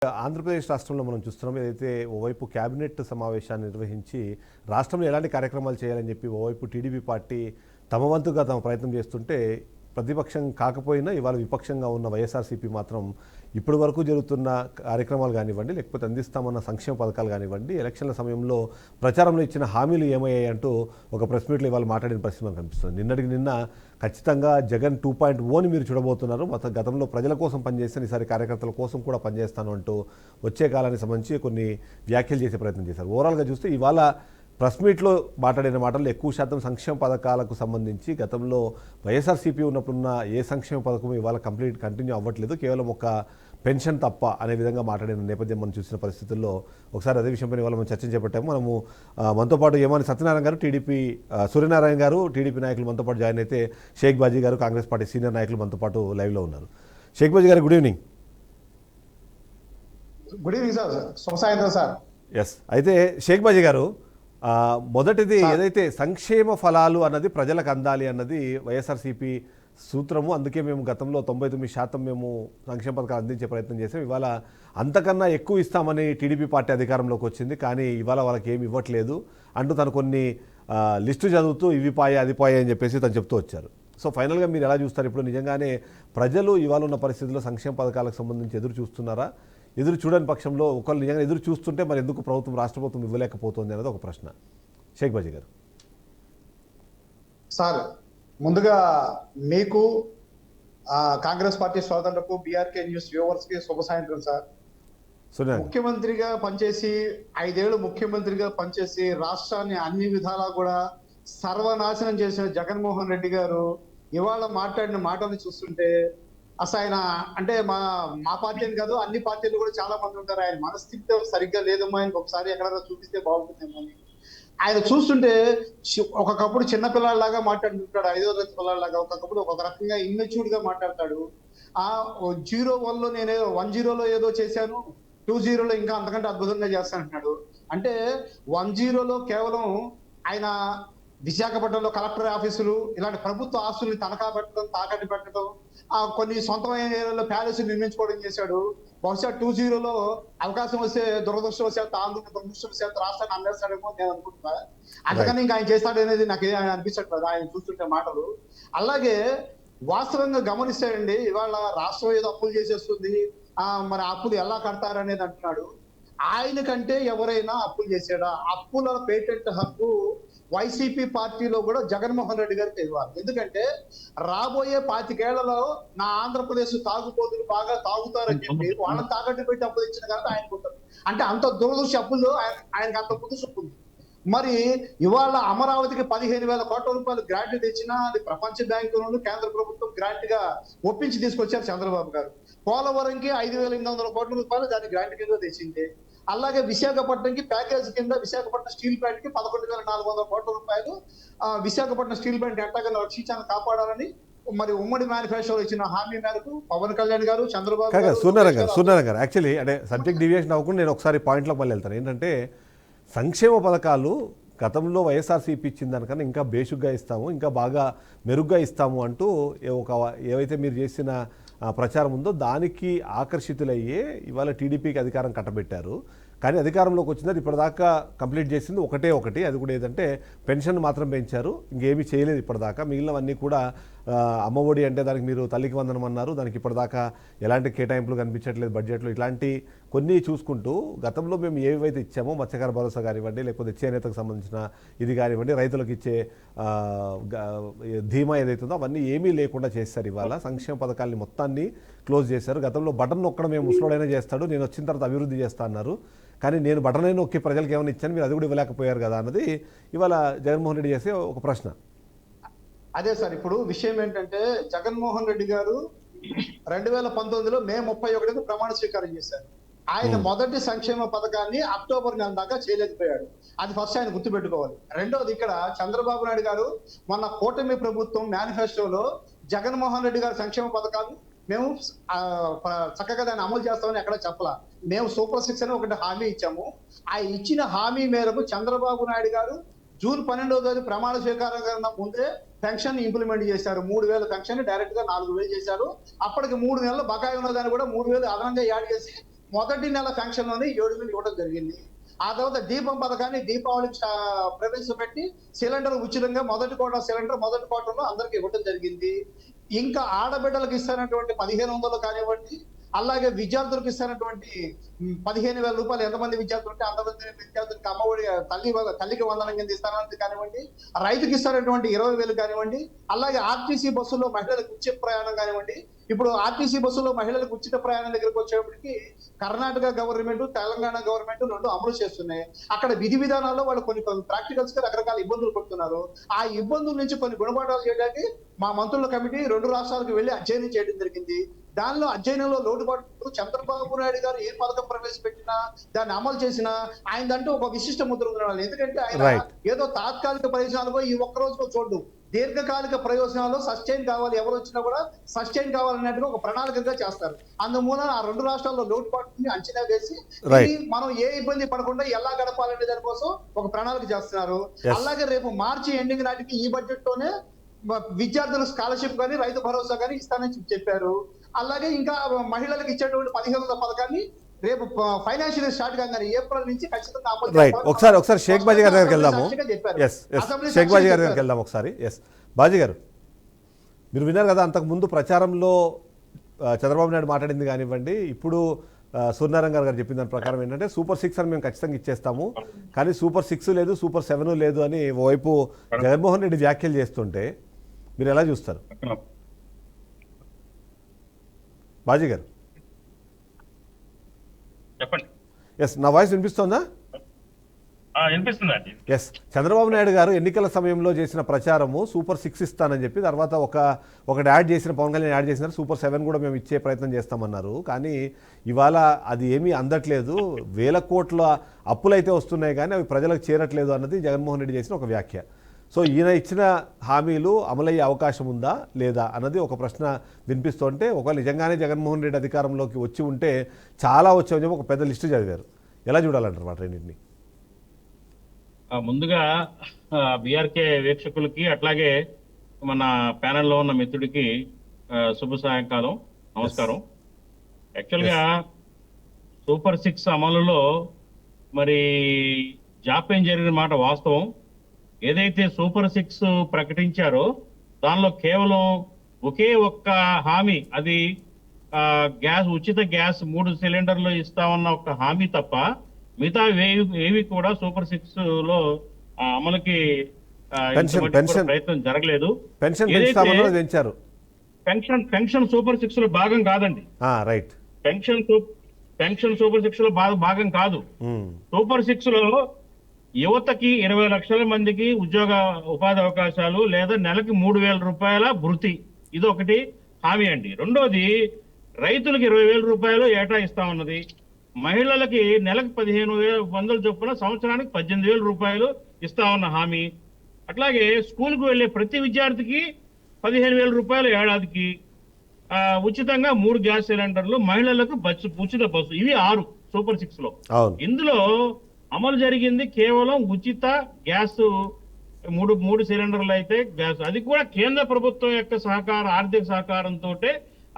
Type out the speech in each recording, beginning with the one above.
ఆంధ్రప్రదేశ్ రాష్ట్రంలో మనం చూస్తున్నాం. ఏదైతే ఓవైపు క్యాబినెట్ సమావేశాన్ని నిర్వహించి రాష్ట్రంలో ఎలాంటి కార్యక్రమాలు చేయాలని చెప్పి ఓవైపు టీడీపీ పార్టీ తమ వంతుగా తమ ప్రయత్నం చేస్తుంటే, ప్రతిపక్షం కాకపోయినా ఇవాళ విపక్షంగా ఉన్న వైఎస్ఆర్సీపీ మాత్రం ఇప్పటి వరకు జరుగుతున్న కార్యక్రమాలు కానివ్వండి, లేకపోతే అందిస్తామన్న సంక్షేమ పథకాలు కానివ్వండి, ఎలక్షన్ల సమయంలో ప్రచారంలో ఇచ్చిన హామీలు ఏమయ్యాయి అంటూ ఒక ప్రెస్ మీట్లో ఇవాళ మాట్లాడిన పరిస్థితి మనకు కనిపిస్తుంది. నిన్నటికి నిన్న ఖచ్చితంగా జగన్ 2.0ని మీరు చూడబోతున్నారు. మొత్తం గతంలో ప్రజల కోసం పనిచేస్తాను, ఈసారి కార్యకర్తల కోసం కూడా పనిచేస్తాను అంటూ వచ్చే కాలానికి సంబంధించి కొన్ని వ్యాఖ్యలు చేసే ప్రయత్నం చేశారు. ఓవరాల్గా చూస్తే ఇవాళ ప్రెస్ మీట్లో మాట్లాడిన మాటల్లో ఎక్కువ శాతం సంక్షేమ పథకాలకు సంబంధించి గతంలో వైఎస్ఆర్సీపీ ఉన్నప్పుడున్న ఏ సంక్షేమ పథకం ఇవాళ కంటిన్యూ అవ్వట్లేదు, కేవలం ఒక పెన్షన్ తప్ప అనే విధంగా మాట్లాడిన నేపథ్యం మనం చూసిన పరిస్థితుల్లో ఒకసారి అదే విషయంపై ఇవాళ మనం చర్చ చేపట్టాము. మనతో పాటు ఏమాని సత్యనారాయణ గారు, సూర్యనారాయణ గారు టీడీపీ నాయకులు మనతో పాటు జాయిన్ అయితే, షేక్ బాజీ గారు కాంగ్రెస్ పార్టీ సీనియర్ నాయకులు మనతో పాటు లైవ్లో ఉన్నారు. షేక్ బాజీ గారు, good evening. Good evening sir. శుభ సాయంత్రం సార్. ఎస్, అయితే షేక్ బాజీ గారు, మొదటిది ఏదైతే సంక్షేమ ఫలాలు అన్నది ప్రజలకు అందాలి అన్నది వైఎస్ఆర్సీపీ సూత్రము. అందుకే మేము గతంలో 99% మేము సంక్షేమ పథకాలు అందించే ప్రయత్నం చేసాం. ఇవాళ అంతకన్నా ఎక్కువ ఇస్తామని టీడీపీ పార్టీ అధికారంలోకి వచ్చింది, కానీ ఇవాళ వాళ్ళకి ఏమి ఇవ్వట్లేదు అంటూ తను కొన్ని లిస్టు చదువుతూ ఇవి పాయే అది పాయే అని చెప్పేసి తను చెప్తూ వచ్చారు. సో ఫైనల్గా మీరు ఎలా చూస్తారు? ఇప్పుడు నిజంగానే ప్రజలు ఇవాళ ఉన్న పరిస్థితుల్లో సంక్షేమ పథకాలకు సంబంధించి ఎదురు చూస్తున్నారా? ఎదురు చూడని పక్షంలో ఒకళ్ళు నిజంగా ఎదురు చూస్తుంటే మరి ఎందుకు రాష్ట్ర ప్రభుత్వం ఇవ్వలేకపోతుంది అనేది ఒక ప్రశ్న. షేక్ బాజీ గారు. సార్, ముందుగా మీకు కాంగ్రెస్ పార్టీ సోదరులకు, బీఆర్కే న్యూస్ వ్యూవర్స్ కి శుభ సాయంత్రం సార్. ముఖ్యమంత్రిగా పనిచేసి 5 ఏళ్ళు ముఖ్యమంత్రిగా పనిచేసి రాష్ట్రాన్ని అన్ని విధాలా కూడా సర్వనాశనం చేసిన జగన్మోహన్ రెడ్డి గారు ఇవాళ మాట్లాడిన మాటలు చూస్తుంటే అసలు ఆయన అంటే మా పార్టీ అని కాదు, అన్ని పార్టీలు కూడా చాలా మంది ఉంటారు. ఆయన మనస్థితి సరిగ్గా లేదమ్మా, ఆయనకు ఒకసారి ఎక్కడైనా చూపిస్తే బాగుంటుందేమో అని. ఆయన చూస్తుంటే ఒకప్పుడు చిన్నపిల్లలాగా మాట్లాడుతుంటాడు, 5వ తరగతి పిల్లలాగా. ఒకప్పుడు ఒక రకంగా ఇమ్మెచ్యూర్డ్ గా మాట్లాడతాడు. 01లో నేను 10లో ఏదో చేశాను, 20లో ఇంకా అంతకంటే అద్భుతంగా చేస్తానంటున్నాడు. అంటే 10లో కేవలం ఆయన విశాఖపట్నంలో కలెక్టర్ ఆఫీసులు, ఇలాంటి ప్రభుత్వ ఆస్తుల్ని తనఖా పెట్టడం, తాకట్టు పెట్టడం, కొన్ని సొంతమైన ఏరియాలో ప్యాలెస్ నిర్మించుకోవడం చేశాడు. బహుశా 20లో అవకాశం వస్తే దురదృష్టవశాత్తు రాష్ట్రాన్ని అమ్మేస్తాడేమో నేను అనుకుంటున్నా. అందుకని ఇంకా ఆయన చేస్తాడు అనేది నాకు అనిపించట్లేదు ఆయన చూస్తుంటే మాటలు. అలాగే వాస్తవంగా గమనిస్తాడండి, ఇవాళ రాష్ట్రం ఏదో అప్పులు చేసేస్తుంది, మరి అప్పులు ఎలా కడతారు అనేది అంటున్నాడు. ఆయన కంటే ఎవరైనా అప్పులు చేశాడా? అప్పుల పేటెంట్ హక్కు వైసీపీ పార్టీలో కూడా జగన్మోహన్ రెడ్డి గారికి ఇవ్వాలి. ఎందుకంటే రాబోయే 25 ఏళ్లలో నా ఆంధ్రప్రదేశ్ తాగుబోతులు బాగా తాగుతారని చెప్పి వాళ్ళని తాకట్టు పెట్టి అప్పులు ఇచ్చిన కాబట్టి ఆయనకుంటారు. అంటే అంత దురదృష్టి అప్పులు ఆయనకు అంత ముదుసు ఉంది. మరి ఇవాళ అమరావతికి 15,000 కోట్ల రూపాయలు గ్రాంట్ తెచ్చినా అది ప్రపంచ బ్యాంకు నుండి కేంద్ర ప్రభుత్వం గ్రాంట్ గా ఒప్పించి తీసుకొచ్చారు చంద్రబాబు గారు. పోలవరంకి 5,800 కోట్ల రూపాయలు దాని గ్రాంట్ కింద తెచ్చింది. అలాగే విశాఖపట్నంకి ప్యాకేజ్ కింద విశాఖపట్నం స్టీల్ ప్లాంట్ కి 11,400 కోట్ల రూపాయలు విశాఖపట్నం స్టీల్ ప్లాంట్ ఎట్టాగన్నా రక్షించాలని కాపాడాలని మరి ఉమ్మడి మేనిఫెస్టోలో ఇచ్చిన హామీ మేరకు పవన్ కళ్యాణ్ గారు, చంద్రబాబు గారు. సూర్యనారాయణ గారు, యాక్చువల్లీ అంటే సబ్జెక్ట్ డివియేషన్ అవ్వకుండా నేను ఒకసారి పాయింట్లోకి మళ్ళీ వెళ్తాను. ఏంటంటే సంక్షేమ పథకాలు గతంలో వైఎస్ఆర్సీపీ ఇచ్చిన దానికన్నా ఇంకా బేసిక్గా ఇస్తాము, ఇంకా బాగా మెరుగ్గా ఇస్తాము అంటూ ఏవైతే మీరు చేసిన ప్రచారం ఉందో దానికి ఆకర్షితులయ్యే ఇవాళ టీడీపీకి అధికారం కట్టబెట్టారు. కానీ అధికారంలోకి వచ్చింది ఇప్పటిదాకా కంప్లీట్ చేసింది ఒకటి, అది కూడా ఏదంటే పెన్షన్ మాత్రం పెంచారు, ఇంకేమీ చేయలేదు ఇప్పటిదాకా. మిగిలినవన్నీ కూడా అమ్మఒడి అంటే దానికి మీరు తల్లికి వందనం అన్నారు, దానికి ఇప్పటిదాకా ఎలాంటి కేటాయింపులు కనిపించట్లేదు బడ్జెట్లో. ఇట్లాంటి కొన్ని చూసుకుంటూ గతంలో మేము ఏవైతే ఇచ్చామో మత్స్యకార భరోసా కానివ్వండి, లేకపోతే చేనేతకు సంబంధించిన ఇది కానివ్వండి, రైతులకు ఇచ్చే ధీమా ఏదైతుందో అవన్నీ ఏమీ లేకుండా చేశారు. ఇవాళ సంక్షేమ పథకాలని మొత్తాన్ని క్లోజ్ చేశారు. గతంలో బటన్ నొక్కడం మేము ముసలోడైనా చేస్తాడు, నేను వచ్చిన తర్వాత అభివృద్ధి చేస్తా అన్నారు. కానీ నేను బటన్ అయినా నొక్కి ప్రజలకు ఏమైనా ఇచ్చాను, మీరు అది కూడా ఇవ్వలేకపోయారు కదా అన్నది ఇవాళ జగన్మోహన్ రెడ్డి చేసే ఒక ప్రశ్న. అదే సార్, ఇప్పుడు విషయం ఏంటంటే జగన్మోహన్ రెడ్డి గారు 2019లో మే 31కు ప్రమాణ స్వీకారం చేశారు. ఆయన మొదటి సంక్షేమ పథకాన్ని అక్టోబర్ నెల దాకా చేయలేకపోయాడు. అది ఫస్ట్ ఆయన గుర్తుపెట్టుకోవాలి. రెండోది, ఇక్కడ చంద్రబాబు నాయుడు గారు మొన్న కూటమి ప్రభుత్వం మేనిఫెస్టోలో జగన్మోహన్ రెడ్డి గారి సంక్షేమ పథకాలు మేము చక్కగా దాన్ని అమలు చేస్తామని ఎక్కడ చెప్పలా. మేము సూపర్ 6 అని ఒకటి హామీ ఇచ్చాము. ఆ ఇచ్చిన హామీ మేరకు చంద్రబాబు నాయుడు గారు జూన్ 12వ తేదీ ప్రమాణ స్వీకారం కన్నా ముందే పెన్షన్ ఇంప్లిమెంట్ చేశారు. 3,000 పెన్షన్ డైరెక్ట్ గా 4,000 చేశారు. అప్పటికి 3 నెలలు బకాయి ఉన్నదాన్ని కూడా 3,000 అదనంగా యాడ్ చేసి మొదటి నెల శాంక్షన్ లోనే 7,000 ఇవ్వడం జరిగింది. ఆ తర్వాత దీపం పథకాన్ని దీపావళికి ప్రవేశపెట్టి సిలిండర్ ఉచితంగా మొదటి క్వార్టర్లో అందరికి ఇవ్వడం జరిగింది. ఇంకా ఆడబిడ్డలకు ఇస్తున్నటువంటి 1,500 కానివ్వండి, అలాగే విద్యార్థులకు ఇస్తున్నటువంటి 15,000 రూపాయలు, ఎంతమంది విద్యార్థులు ఉంటే అంతమంది విద్యార్థులకు అమ్మఒడి తల్లికి వందనం కింద ఇస్తానన్నది కానివ్వండి, రైతుకి ఇస్తున్నటువంటి 20,000 కానివ్వండి, అలాగే ఆర్టీసీ బస్సుల్లో మహిళలకు ఉచిత ప్రయాణం కానివ్వండి. ఇప్పుడు ఆర్టీసీ బస్సులో మహిళలకు ఉచిత ప్రయాణం దగ్గరకు వచ్చేప్పటికి కర్ణాటక గవర్నమెంట్, తెలంగాణ గవర్నమెంట్ రెండు అమలు చేస్తున్నాయి. అక్కడ విధి విధానాల్లో వాళ్ళు కొన్ని ప్రాక్టికల్స్ గా రకరకాల ఇబ్బందులు పడుతున్నారు. ఆ ఇబ్బందుల నుంచి కొన్ని గుణపాఠాలు చేయడానికి మా మంత్రుల కమిటీ 2 రాష్ట్రాలకు వెళ్లి అధ్యయనం చేయడం జరిగింది. దానిలో అధ్యయనంలో లోటుపాటు చంద్రబాబు నాయుడు గారు ఏ పథకం ప్రవేశపెట్టినా దాన్ని అమలు చేసినా ఆయనదంటూ ఒక విశిష్ట ముద్ర ఉంది. ఎందుకంటే ఆయన ఏదో తాత్కాలిక ప్రయోజనాలు ఈ ఒక్క రోజులో చూడు, దీర్ఘకాలిక ప్రయోజనాలు సస్టైన్ కావాలి, ఎవరు వచ్చినా కూడా సస్టైన్ కావాలన్నట్టుగా ఒక ప్రణాళికగా చేస్తారు. అందుమూలన ఆ 2 రాష్ట్రాల్లో లోటుపాటుని అంచనా వేసి మనం ఏ ఇబ్బంది పడకుండా ఎలా గడపాలనే దానికోసం ఒక ప్రణాళిక చేస్తున్నారు. అలాగే రేపు మార్చి ఎండింగ్ నాటికి ఈ బడ్జెట్ తోనే విద్యార్థుల స్కాలర్షిప్ కానీ రైతు భరోసా కానీ ఇస్తానని చెప్పారు. అలాగే ఇంకా మహిళలకు ఇచ్చేటువంటి 15,000 పథకాన్ని రేపు ఫైనాన్షియల్ స్టార్ట్ కాగానే ఏప్రిల్ నుంచి ఖచ్చితంగా ఒకసారి షేక్ బాజీ గారి దగ్గరికి వెళ్దాము. షేక్ బాజీ గారి దగ్గరికి వెళ్దాం ఒకసారి. బాజీ గారు, మీరు విన్నారు కదా అంతకు ముందు ప్రచారంలో చంద్రబాబు నాయుడు మాట్లాడింది కానివ్వండి, ఇప్పుడు సూర్యనారాయణ గారు చెప్పిన దాని ప్రకారం ఏంటంటే సూపర్ 6 అని మేము ఖచ్చితంగా ఇచ్చేస్తాము, కానీ సూపర్ 6 లేదు, సూపర్ 7 లేదు అని ఓవైపు జగన్మోహన్ రెడ్డి వ్యాఖ్యలు చేస్తుంటే మీరు ఎలా చూస్తారు బాజీ గారు? చెప్పండి. నా వాయిస్ వినిపిస్తోందా? వినిపిస్తుందండి. చంద్రబాబు నాయుడు గారు ఎన్నికల సమయంలో చేసిన ప్రచారము సూపర్ 6 ఇస్తానని చెప్పి, తర్వాత ఒకటి యాడ్ చేసిన, పవన్ కళ్యాణ్ యాడ్ చేసినారు, సూపర్ 7 కూడా మేము ఇచ్చే ప్రయత్నం చేస్తామన్నారు. కానీ ఇవాళ అది ఏమీ అందట్లేదు, 1,000 కోట్ల అప్పులైతే వస్తున్నాయి కానీ అవి ప్రజలకు చేరట్లేదు అన్నది జగన్మోహన్ రెడ్డి చేసిన ఒక వ్యాఖ్య. సో ఈయన ఇచ్చిన హామీలు అమలయ్యే అవకాశం ఉందా లేదా అన్నది ఒక ప్రశ్న వినిపిస్తుంటే, ఒకవేళ నిజంగానే జగన్మోహన్ రెడ్డి అధికారంలోకి వచ్చి ఉంటే చాలా వచ్చే ఒక పెద్ద లిస్టు చదివారు, ఎలా చూడాలంటారు మాట రెండింటిని? ముందుగా బీఆర్కే వీక్షకులకి అట్లాగే మన ప్యానెల్లో ఉన్న మిత్రుడికి శుభ సాయంకాలం, నమస్కారం. యాక్చువల్గా సూపర్ 6 అమలులో మరి జాప్యం జరిగిన మాట వాస్తవం. ఏదైతే సూపర్ 6 ప్రకటించారో దానిలో కేవలం ఒకే ఒక్క హామీ, అది ఉచిత గ్యాస్ 3 సిలిండర్లు ఇస్తామన్న ఒక హామీ తప్ప మిగతా ఏవి కూడా సూపర్ 6 లో అమలుకి ప్రయత్నం జరగలేదు. పెన్షన్ సూపర్ 6 లో భాగం కాదండి. పెన్షన్ సూపర్ 6 లో భాగం కాదు. సూపర్ 6 లో యువతకి 20 లక్షల మందికి ఉపాధి అవకాశాలు, లేదా నెలకి 3,000 రూపాయల భృతి, ఇది ఒకటి హామీ అండి. రెండోది రైతులకు 20,000 రూపాయలు ఏటా ఇస్తామన్నది, మహిళలకి నెలకు 1,500 చొప్పున సంవత్సరానికి 18,000 రూపాయలు ఇస్తామన్న హామీ. అట్లాగే స్కూల్కి వెళ్లే ప్రతి విద్యార్థికి 15,000 రూపాయలు ఏడాదికి, ఉచితంగా 3 గ్యాస్ సిలిండర్లు, మహిళలకు ఉచిత బస్సు. ఇవి 6 సూపర్ 6 లో. ఇందులో అమలు జరిగింది కేవలం ఉచిత గ్యాస్ 3 సిలిండర్లు అయితే గ్యాస్, అది కూడా కేంద్ర ప్రభుత్వం యొక్క ఆర్థిక సహకారంతో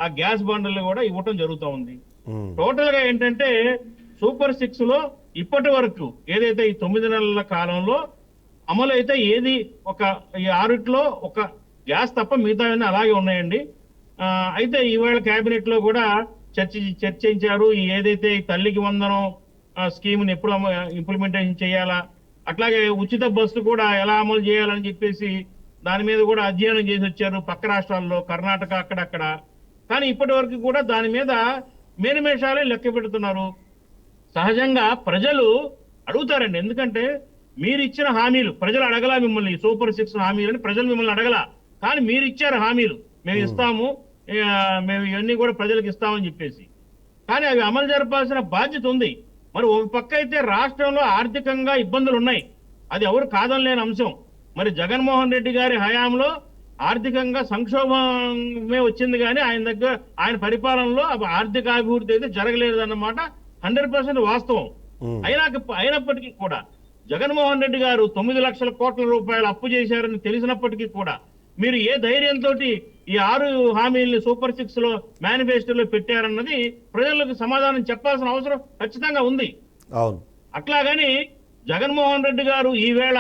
ఆ గ్యాస్ బండలు కూడా ఇవ్వటం జరుగుతూ ఉంది. టోటల్ గా ఏంటంటే సూపర్ 6 లో ఇప్పటి వరకు ఏదైతే ఈ 9 నెలల కాలంలో అమలు అయితే ఏది ఈ 6లో ఒక గ్యాస్ తప్ప మిగతా అలాగే ఉన్నాయండి. అయితే ఇవాళ కేబినెట్ లో కూడా చర్చించారు, ఏదైతే ఈ తల్లికి వందనం స్కీమ్ ని ఎప్పుడు ఇంప్లిమెంటేషన్ చేయాలా, అట్లాగే ఉచిత బస్సు కూడా ఎలా అమలు చేయాలని చెప్పేసి దాని మీద కూడా అధ్యయనం చేసి వచ్చారు పక్క రాష్ట్రాల్లో, కర్ణాటక అక్కడక్కడ. కానీ ఇప్పటి వరకు కూడా దాని మీద మేనిమేషాలే లెక్క పెడుతున్నారు. సహజంగా ప్రజలు అడుగుతారండి, ఎందుకంటే మీరు ఇచ్చిన హామీలు ప్రజలు అడగలా మిమ్మల్ని, సూపర్ 6 హామీలని ప్రజలు మిమ్మల్ని అడగలా, కానీ మీరు ఇచ్చారు హామీలు, మేము ఇస్తాము, మేము ఇవన్నీ కూడా ప్రజలకు ఇస్తామని చెప్పేసి. కానీ అవి అమలు జరపాల్సిన బాధ్యత ఉంది. మరి ఒక పక్క అయితే రాష్ట్రంలో ఆర్థికంగా ఇబ్బందులు ఉన్నాయి, అది ఎవరు కాదనలేని అంశం. మరి జగన్మోహన్ రెడ్డి గారి హయాంలో ఆర్థికంగా సంక్షోభమే వచ్చింది, కానీ ఆయన పరిపాలనలో ఆర్థిక అభివృద్ధి అయితే జరగలేదు అన్నమాట 100% వాస్తవం. అయినప్పటికీ కూడా జగన్మోహన్ రెడ్డి గారు 9 లక్షల కోట్ల రూపాయలు అప్పు చేశారని తెలిసినప్పటికీ కూడా మీరు ఏ ధైర్యంతో ఈ 6 హామీల్ని సూపర్ 6 లో మేనిఫెస్టోలో పెట్టారన్నది ప్రజలకు సమాధానం చెప్పాల్సిన అవసరం ఖచ్చితంగా ఉంది. అవును. అట్లాగని జగన్మోహన్ రెడ్డి గారు ఈవేళ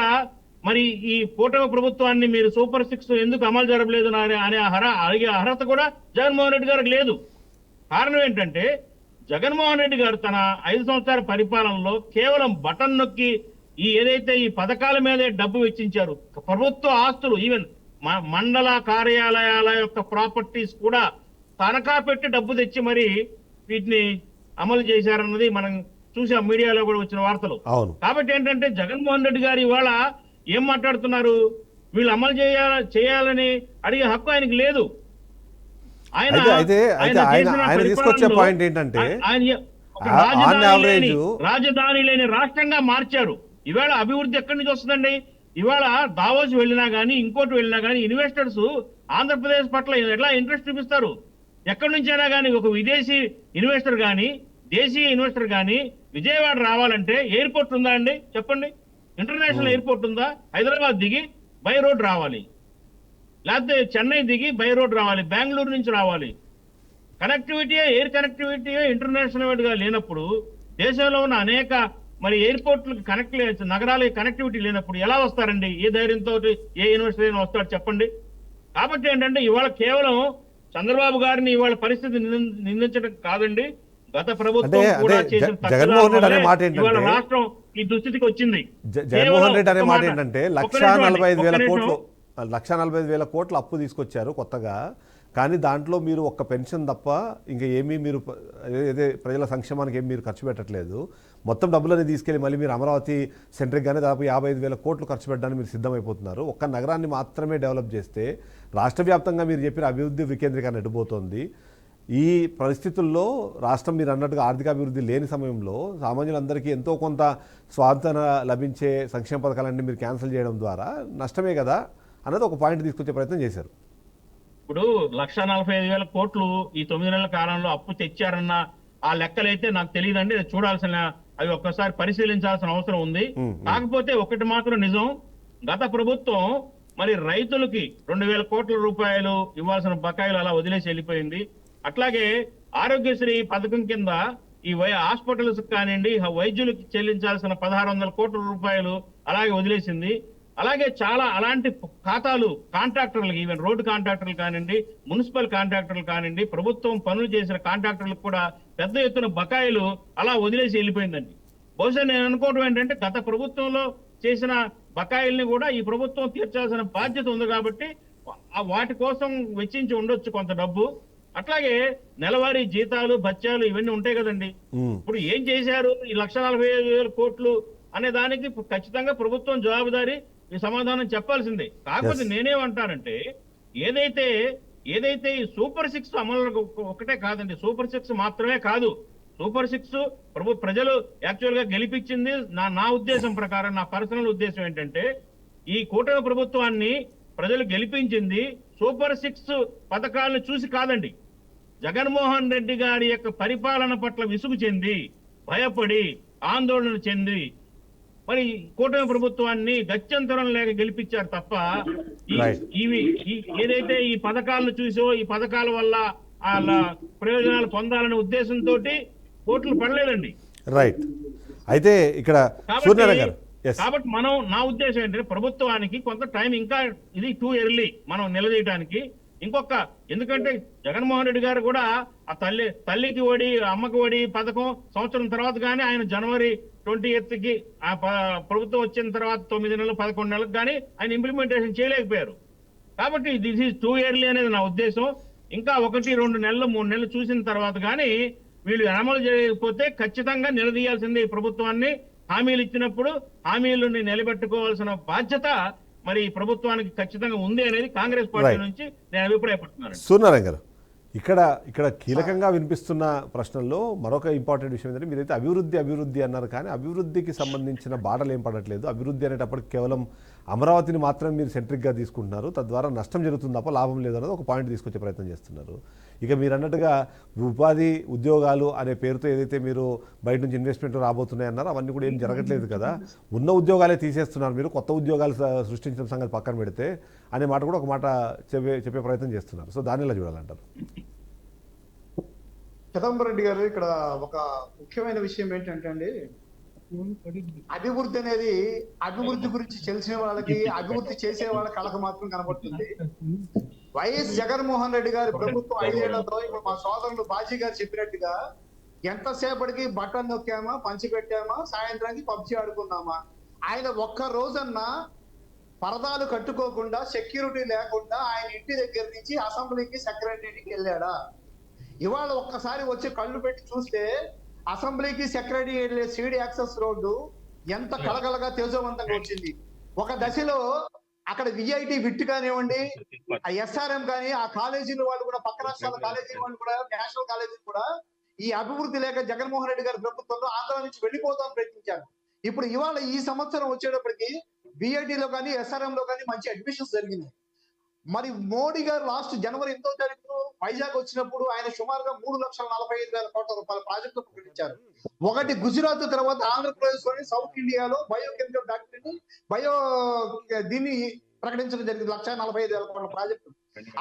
మరి ఈ కూటమి ప్రభుత్వాన్ని మీరు సూపర్ 6 ఎందుకు అమలు జరపలేదు అనే అడిగే అర్హత కూడా జగన్మోహన్ రెడ్డి గారికి లేదు. కారణం ఏంటంటే జగన్మోహన్ రెడ్డి గారు తన 5 సంవత్సరాల పరిపాలనలో కేవలం బటన్ నొక్కి ఈ ఏదైతే ఈ పథకాల మీదే డబ్బు వెచ్చించారు, ప్రభుత్వ ఆస్తులు ఈవెన్ మండల కార్యాలయాల యొక్క ప్రాపర్టీస్ కూడా తనఖా పెట్టి డబ్బు తెచ్చి మరి వీటిని అమలు చేశారన్నది మనం చూసాం, మీడియాలో కూడా వచ్చిన వార్తలు. కాబట్టి ఏంటంటే జగన్మోహన్ రెడ్డి గారు ఇవాళ ఏం మాట్లాడుతున్నారు, వీళ్ళు అమలు చేయాలని అడిగే హక్కు ఆయనకి లేదు. ఆయన తీసుకొచ్చే పాయింట్ ఏంటంటే రాజధాని లేని రాష్ట్రంగా మార్చారు. ఇవాళ అభివృద్ధి ఎక్కడి నుంచి వస్తుందండి? ఇవాళ దావోస్ వెళ్ళినా గానీ ఇంకోటి వెళ్ళినా గానీ ఇన్వెస్టర్స్ ఆంధ్రప్రదేశ్ పట్ల ఎట్లా ఇంట్రెస్ట్ చూపిస్తారు? ఎక్కడి నుంచైనా కానీ ఒక విదేశీ ఇన్వెస్టర్ గానీ దేశీయ ఇన్వెస్టర్ గానీ విజయవాడ రావాలంటే ఎయిర్పోర్ట్ ఉందా అండి? చెప్పండి. ఇంటర్నేషనల్ ఎయిర్పోర్ట్ ఉందా? హైదరాబాద్ దిగి బై రోడ్ రావాలి, లేకపోతే చెన్నై దిగి బై రోడ్ రావాలి, బెంగళూరు నుంచి రావాలి. కనెక్టివిటీ, ఎయిర్ కనెక్టివిటీ ఇంటర్నేషనల్ గా లేనప్పుడు, దేశంలో ఉన్న అనేక మరి ఎయిర్పోర్ట్లకు నగరాలకి కనెక్టివిటీ లేనప్పుడు ఎలా వస్తారండి? ఏ ధైర్యంతో ఏ ఇన్వెస్టర్ అయినా వస్తాడు చెప్పండి. కాబట్టి ఏంటంటే ఇవాళ కేవలం చంద్రబాబు గారిని ఇవాళ పరిస్థితి నిందించడం కాదండి, గత ప్రభుత్వం కూడా చేసిన ఇవాళ రాష్ట్రం ఈ దుస్థితికి వచ్చింది. జగన్మోహన్ రెడ్డి అనే మాట ఏంటంటే 1,45,000 కోట్ల అప్పు తీసుకొచ్చారు కొత్తగా, కానీ దాంట్లో మీరు ఒక్క పెన్షన్ తప్ప ఇంకా ఏమీ మీరు ప్రజల సంక్షేమానికి ఏమి మీరు ఖర్చు పెట్టట్లేదు. మొత్తం డబ్బులని తీసుకెళ్ళి మళ్ళీ మీరు అమరావతి సెంట్రిక్గానే దాదాపు 55,000 కోట్లు ఖర్చు పెట్టడానికి మీరు సిద్ధమైపోతున్నారు. ఒక్క నగరాన్ని మాత్రమే డెవలప్ చేస్తే రాష్ట్ర వ్యాప్తంగా మీరు చెప్పిన అభివృద్ధి వికేంద్రీకరణ ఎడిపోతుంది. ఈ పరిస్థితుల్లో రాష్ట్రం మీరు అన్నట్టుగా ఆర్థిక అభివృద్ధి లేని సమయంలో సామాన్యులందరికీ ఎంతో కొంత స్వార్థన లభించే సంక్షేమ పథకాలన్నీ మీరు క్యాన్సిల్ చేయడం ద్వారా నష్టమే కదా అన్నది ఒక పాయింట్ తీసుకొచ్చే ప్రయత్నం చేశారు. ఇప్పుడు 1,45,000 కోట్లు ఈ 9 నెలల కాలంలో అప్పు తెచ్చారన్న ఆ లెక్కలైతే నాకు తెలియదండి, చూడాల్సిన అవి ఒక్కసారి పరిశీలించాల్సిన అవసరం ఉంది. కాకపోతే ఒకటి మాత్రం నిజం, గత ప్రభుత్వం మరి రైతులకి 2,000 కోట్ల రూపాయలు ఇవ్వాల్సిన బకాయిలు అలా వదిలేసి వెళ్ళిపోయింది. అట్లాగే ఆరోగ్యశ్రీ పథకం కింద ఈ హాస్పిటల్స్ కానివ్వండి, వైద్యులకు చెల్లించాల్సిన 1,600 కోట్ల రూపాయలు అలాగే వదిలేసింది. అలాగే చాలా అలాంటి ఖాతాలు కాంట్రాక్టర్లకు, ఈవెన్ రోడ్డు కాంట్రాక్టర్లు కానివ్వండి, మున్సిపల్ కాంట్రాక్టర్లు కానివ్వండి, ప్రభుత్వం పనులు చేసిన కాంట్రాక్టర్లకు కూడా పెద్ద ఎత్తున బకాయిలు అలా వదిలేసి వెళ్ళిపోయిందండి. బహుశా నేను అనుకోవడం ఏంటంటే గత ప్రభుత్వంలో చేసిన బకాయిల్ని కూడా ఈ ప్రభుత్వం తీర్చాల్సిన బాధ్యత ఉంది కాబట్టి వాటి కోసం వెచ్చించి ఉండొచ్చు కొంత డబ్బు. అట్లాగే నెలవారీ జీతాలు, భత్యాలు ఇవన్నీ ఉంటాయి కదండి. ఇప్పుడు ఏం చేశారు ఈ 1,45,000 కోట్లు అనే దానికి ఖచ్చితంగా ప్రభుత్వం జవాబుదారీ ఈ సమాధానం చెప్పాల్సిందే. కాకపోతే నేనేమంటానంటే ఏదైతే ఈ సూపర్ 6 అమలు ఒకటే కాదండి, సూపర్ 6 మాత్రమే కాదు, సూపర్ 6 ప్రజలు యాక్చువల్ గా గెలిపించింది నా ఉద్దేశం ప్రకారం, నా పర్సనల్ ఉద్దేశం ఏంటంటే ఈ కూటమి ప్రభుత్వాన్ని ప్రజలు గెలిపించింది సూపర్ 6 పథకాలను చూసి కాదండి, జగన్మోహన్ రెడ్డి గారి యొక్క పరిపాలన పట్ల విసుగు చెంది, భయపడి, ఆందోళన చెంది మరి కూటమి ప్రభుత్వాన్ని గత్యంతరం లేక గెలిపించారు తప్ప ఏదైతే ఈ పథకాలను చూసో ఈ పథకాల వల్ల వాళ్ళ ప్రయోజనాలు పొందాలనే ఉద్దేశంతో ఓట్లు పడలేదండి. రైట్. అయితే ఇక్కడ కాబట్టి నా ఉద్దేశం ఏంటంటే ప్రభుత్వానికి కొంత టైం ఇంకా, ఇది టూ ఎర్లీ మనం నిలదీయడానికి. ఎందుకంటే జగన్మోహన్ రెడ్డి గారు కూడా ఆ తల్లికి ఒడి అమ్మకి ఒడి పథకం సంవత్సరం తర్వాత కానీ ఆయన January 28కి ఆ ప్రభుత్వం వచ్చిన తర్వాత 9 నెలలు 11 నెలలకు కానీ ఆయన ఇంప్లిమెంటేషన్ చేయలేకపోయారు. కాబట్టి దిస్ ఈజ్ టూ ఎర్లీ అనేది నా ఉద్దేశం. ఇంకా 1, 2 నెలలు 3 నెలలు చూసిన తర్వాత కానీ వీళ్ళు అమలు చేయకపోతే ఖచ్చితంగా నిలదీయాల్సిందే ఈ ప్రభుత్వాన్ని. హామీలు ఇచ్చినప్పుడు హామీలను నిలబెట్టుకోవాల్సిన బాధ్యత మరి ప్రభుత్వానికి ఖచ్చితంగా ఉంది అనేది కాంగ్రెస్ పార్టీ నుంచి నేను అభిప్రాయపడుతున్నాను. సూర్యనారాయణ గారు, ఇక్కడ కీలకంగా వినిపిస్తున్న ప్రశ్నల్లో మరొక ఇంపార్టెంట్ విషయం ఏంటంటే మీరైతే అభివృద్ధి అన్నారు, కానీ అభివృద్ధికి సంబంధించిన బాటలు ఏం పడట్లేదు. అభివృద్ధి అనేటప్పటికి కేవలం అమరావతిని మాత్రమే మీరు సెంట్రిక్గా తీసుకుంటున్నారు, తద్వారా నష్టం జరుగుతుంది తప్ప లాభం లేదు అన్నది ఒక పాయింట్ తీసుకొచ్చే ప్రయత్నం చేస్తున్నారు. ఇక మీరు అన్నట్టుగా ఉపాధి ఉద్యోగాలు అనే పేరుతో ఏదైతే మీరు బయట నుంచి ఇన్వెస్ట్మెంట్ రాబోతున్నాయన్నారో అవన్నీ కూడా ఏం జరగట్లేదు కదా, ఉన్న ఉద్యోగాలే తీసేస్తున్నారు, మీరు కొత్త ఉద్యోగాలు సృష్టించిన సంగతి పక్కన పెడితే అనే మాట కూడా ఒక మాట చెప్పే ప్రయత్నం చేస్తున్నారు. సో దాన్ని ఎలా చూడాలంటారు? చిదంబరం రెడ్డి గారు, ఇక్కడ ఒక ముఖ్యమైన విషయం ఏంటంటే అండి, అభివృద్ధి అనేది అభివృద్ధి గురించి తెలిసిన వాళ్ళకి, అభివృద్ధి చేసే వాళ్ళ కళకు మాత్రం కనబడుతుంది. వైఎస్ జగన్మోహన్ రెడ్డి గారి ప్రభుత్వం 5 ఏళ్లతో ఇప్పుడు మా సోదరులు బాజీ గారు చెప్పినట్టుగా ఎంతసేపటికి బటన్ నొక్కామా, పంచి పెట్టామా, సాయంత్రానికి పబ్జి ఆడుకున్నామా, ఆయన ఒక్క రోజన్నా పరదాలు కట్టుకోకుండా, సెక్యూరిటీ లేకుండా ఆయన ఇంటి దగ్గర నుంచి అసెంబ్లీకి సెక్రటరీకి వెళ్ళాడా? ఇవాళ ఒక్కసారి వచ్చి కళ్ళు పెట్టి చూస్తే అసెంబ్లీకి సెక్రటరీ వెళ్ళే సీడీ యాక్సెస్ రోడ్డు ఎంత కలగలగా తేజవంతంగా వచ్చింది. ఒక దశలో అక్కడ విఐటి విట్ కానివ్వండి, ఆ ఎస్ఆర్ఎం కానీ, ఆ కాలేజీల వాళ్ళు కూడా, పక్క రాష్ట్రాల కాలేజీల వాళ్ళు కూడా, నేషనల్ కాలేజీలు కూడా ఈ అభివృద్ధి లేక జగన్మోహన్ రెడ్డి గారి ప్రభుత్వంలో ఆంధ్ర నుంచి వెళ్ళిపోతామని ప్రయత్నించారు. ఇప్పుడు ఇవాళ ఈ సంవత్సరం వచ్చేటప్పటికి బిఐటిలో కానీ, ఎస్ఆర్ఎం లో కానీ మంచి అడ్మిషన్స్ జరిగినాయి. మరి మోడీ గారు లాస్ట్ జనవరి 8వ తారీఖు వైజాగ్ వచ్చినప్పుడు ఆయన సుమారుగా 3,45,000 కోట్ల రూపాయల ప్రాజెక్టులు ప్రకటించారు. ఒకటి గుజరాత్, తర్వాత ఆంధ్రప్రదేశ్ లోని సౌత్ ఇండియాలో బయోకెమికల్ ఫ్యాక్టరీని దీన్ని ప్రకటించడం జరిగింది. 1,45,000 కోట్ల ప్రాజెక్టు.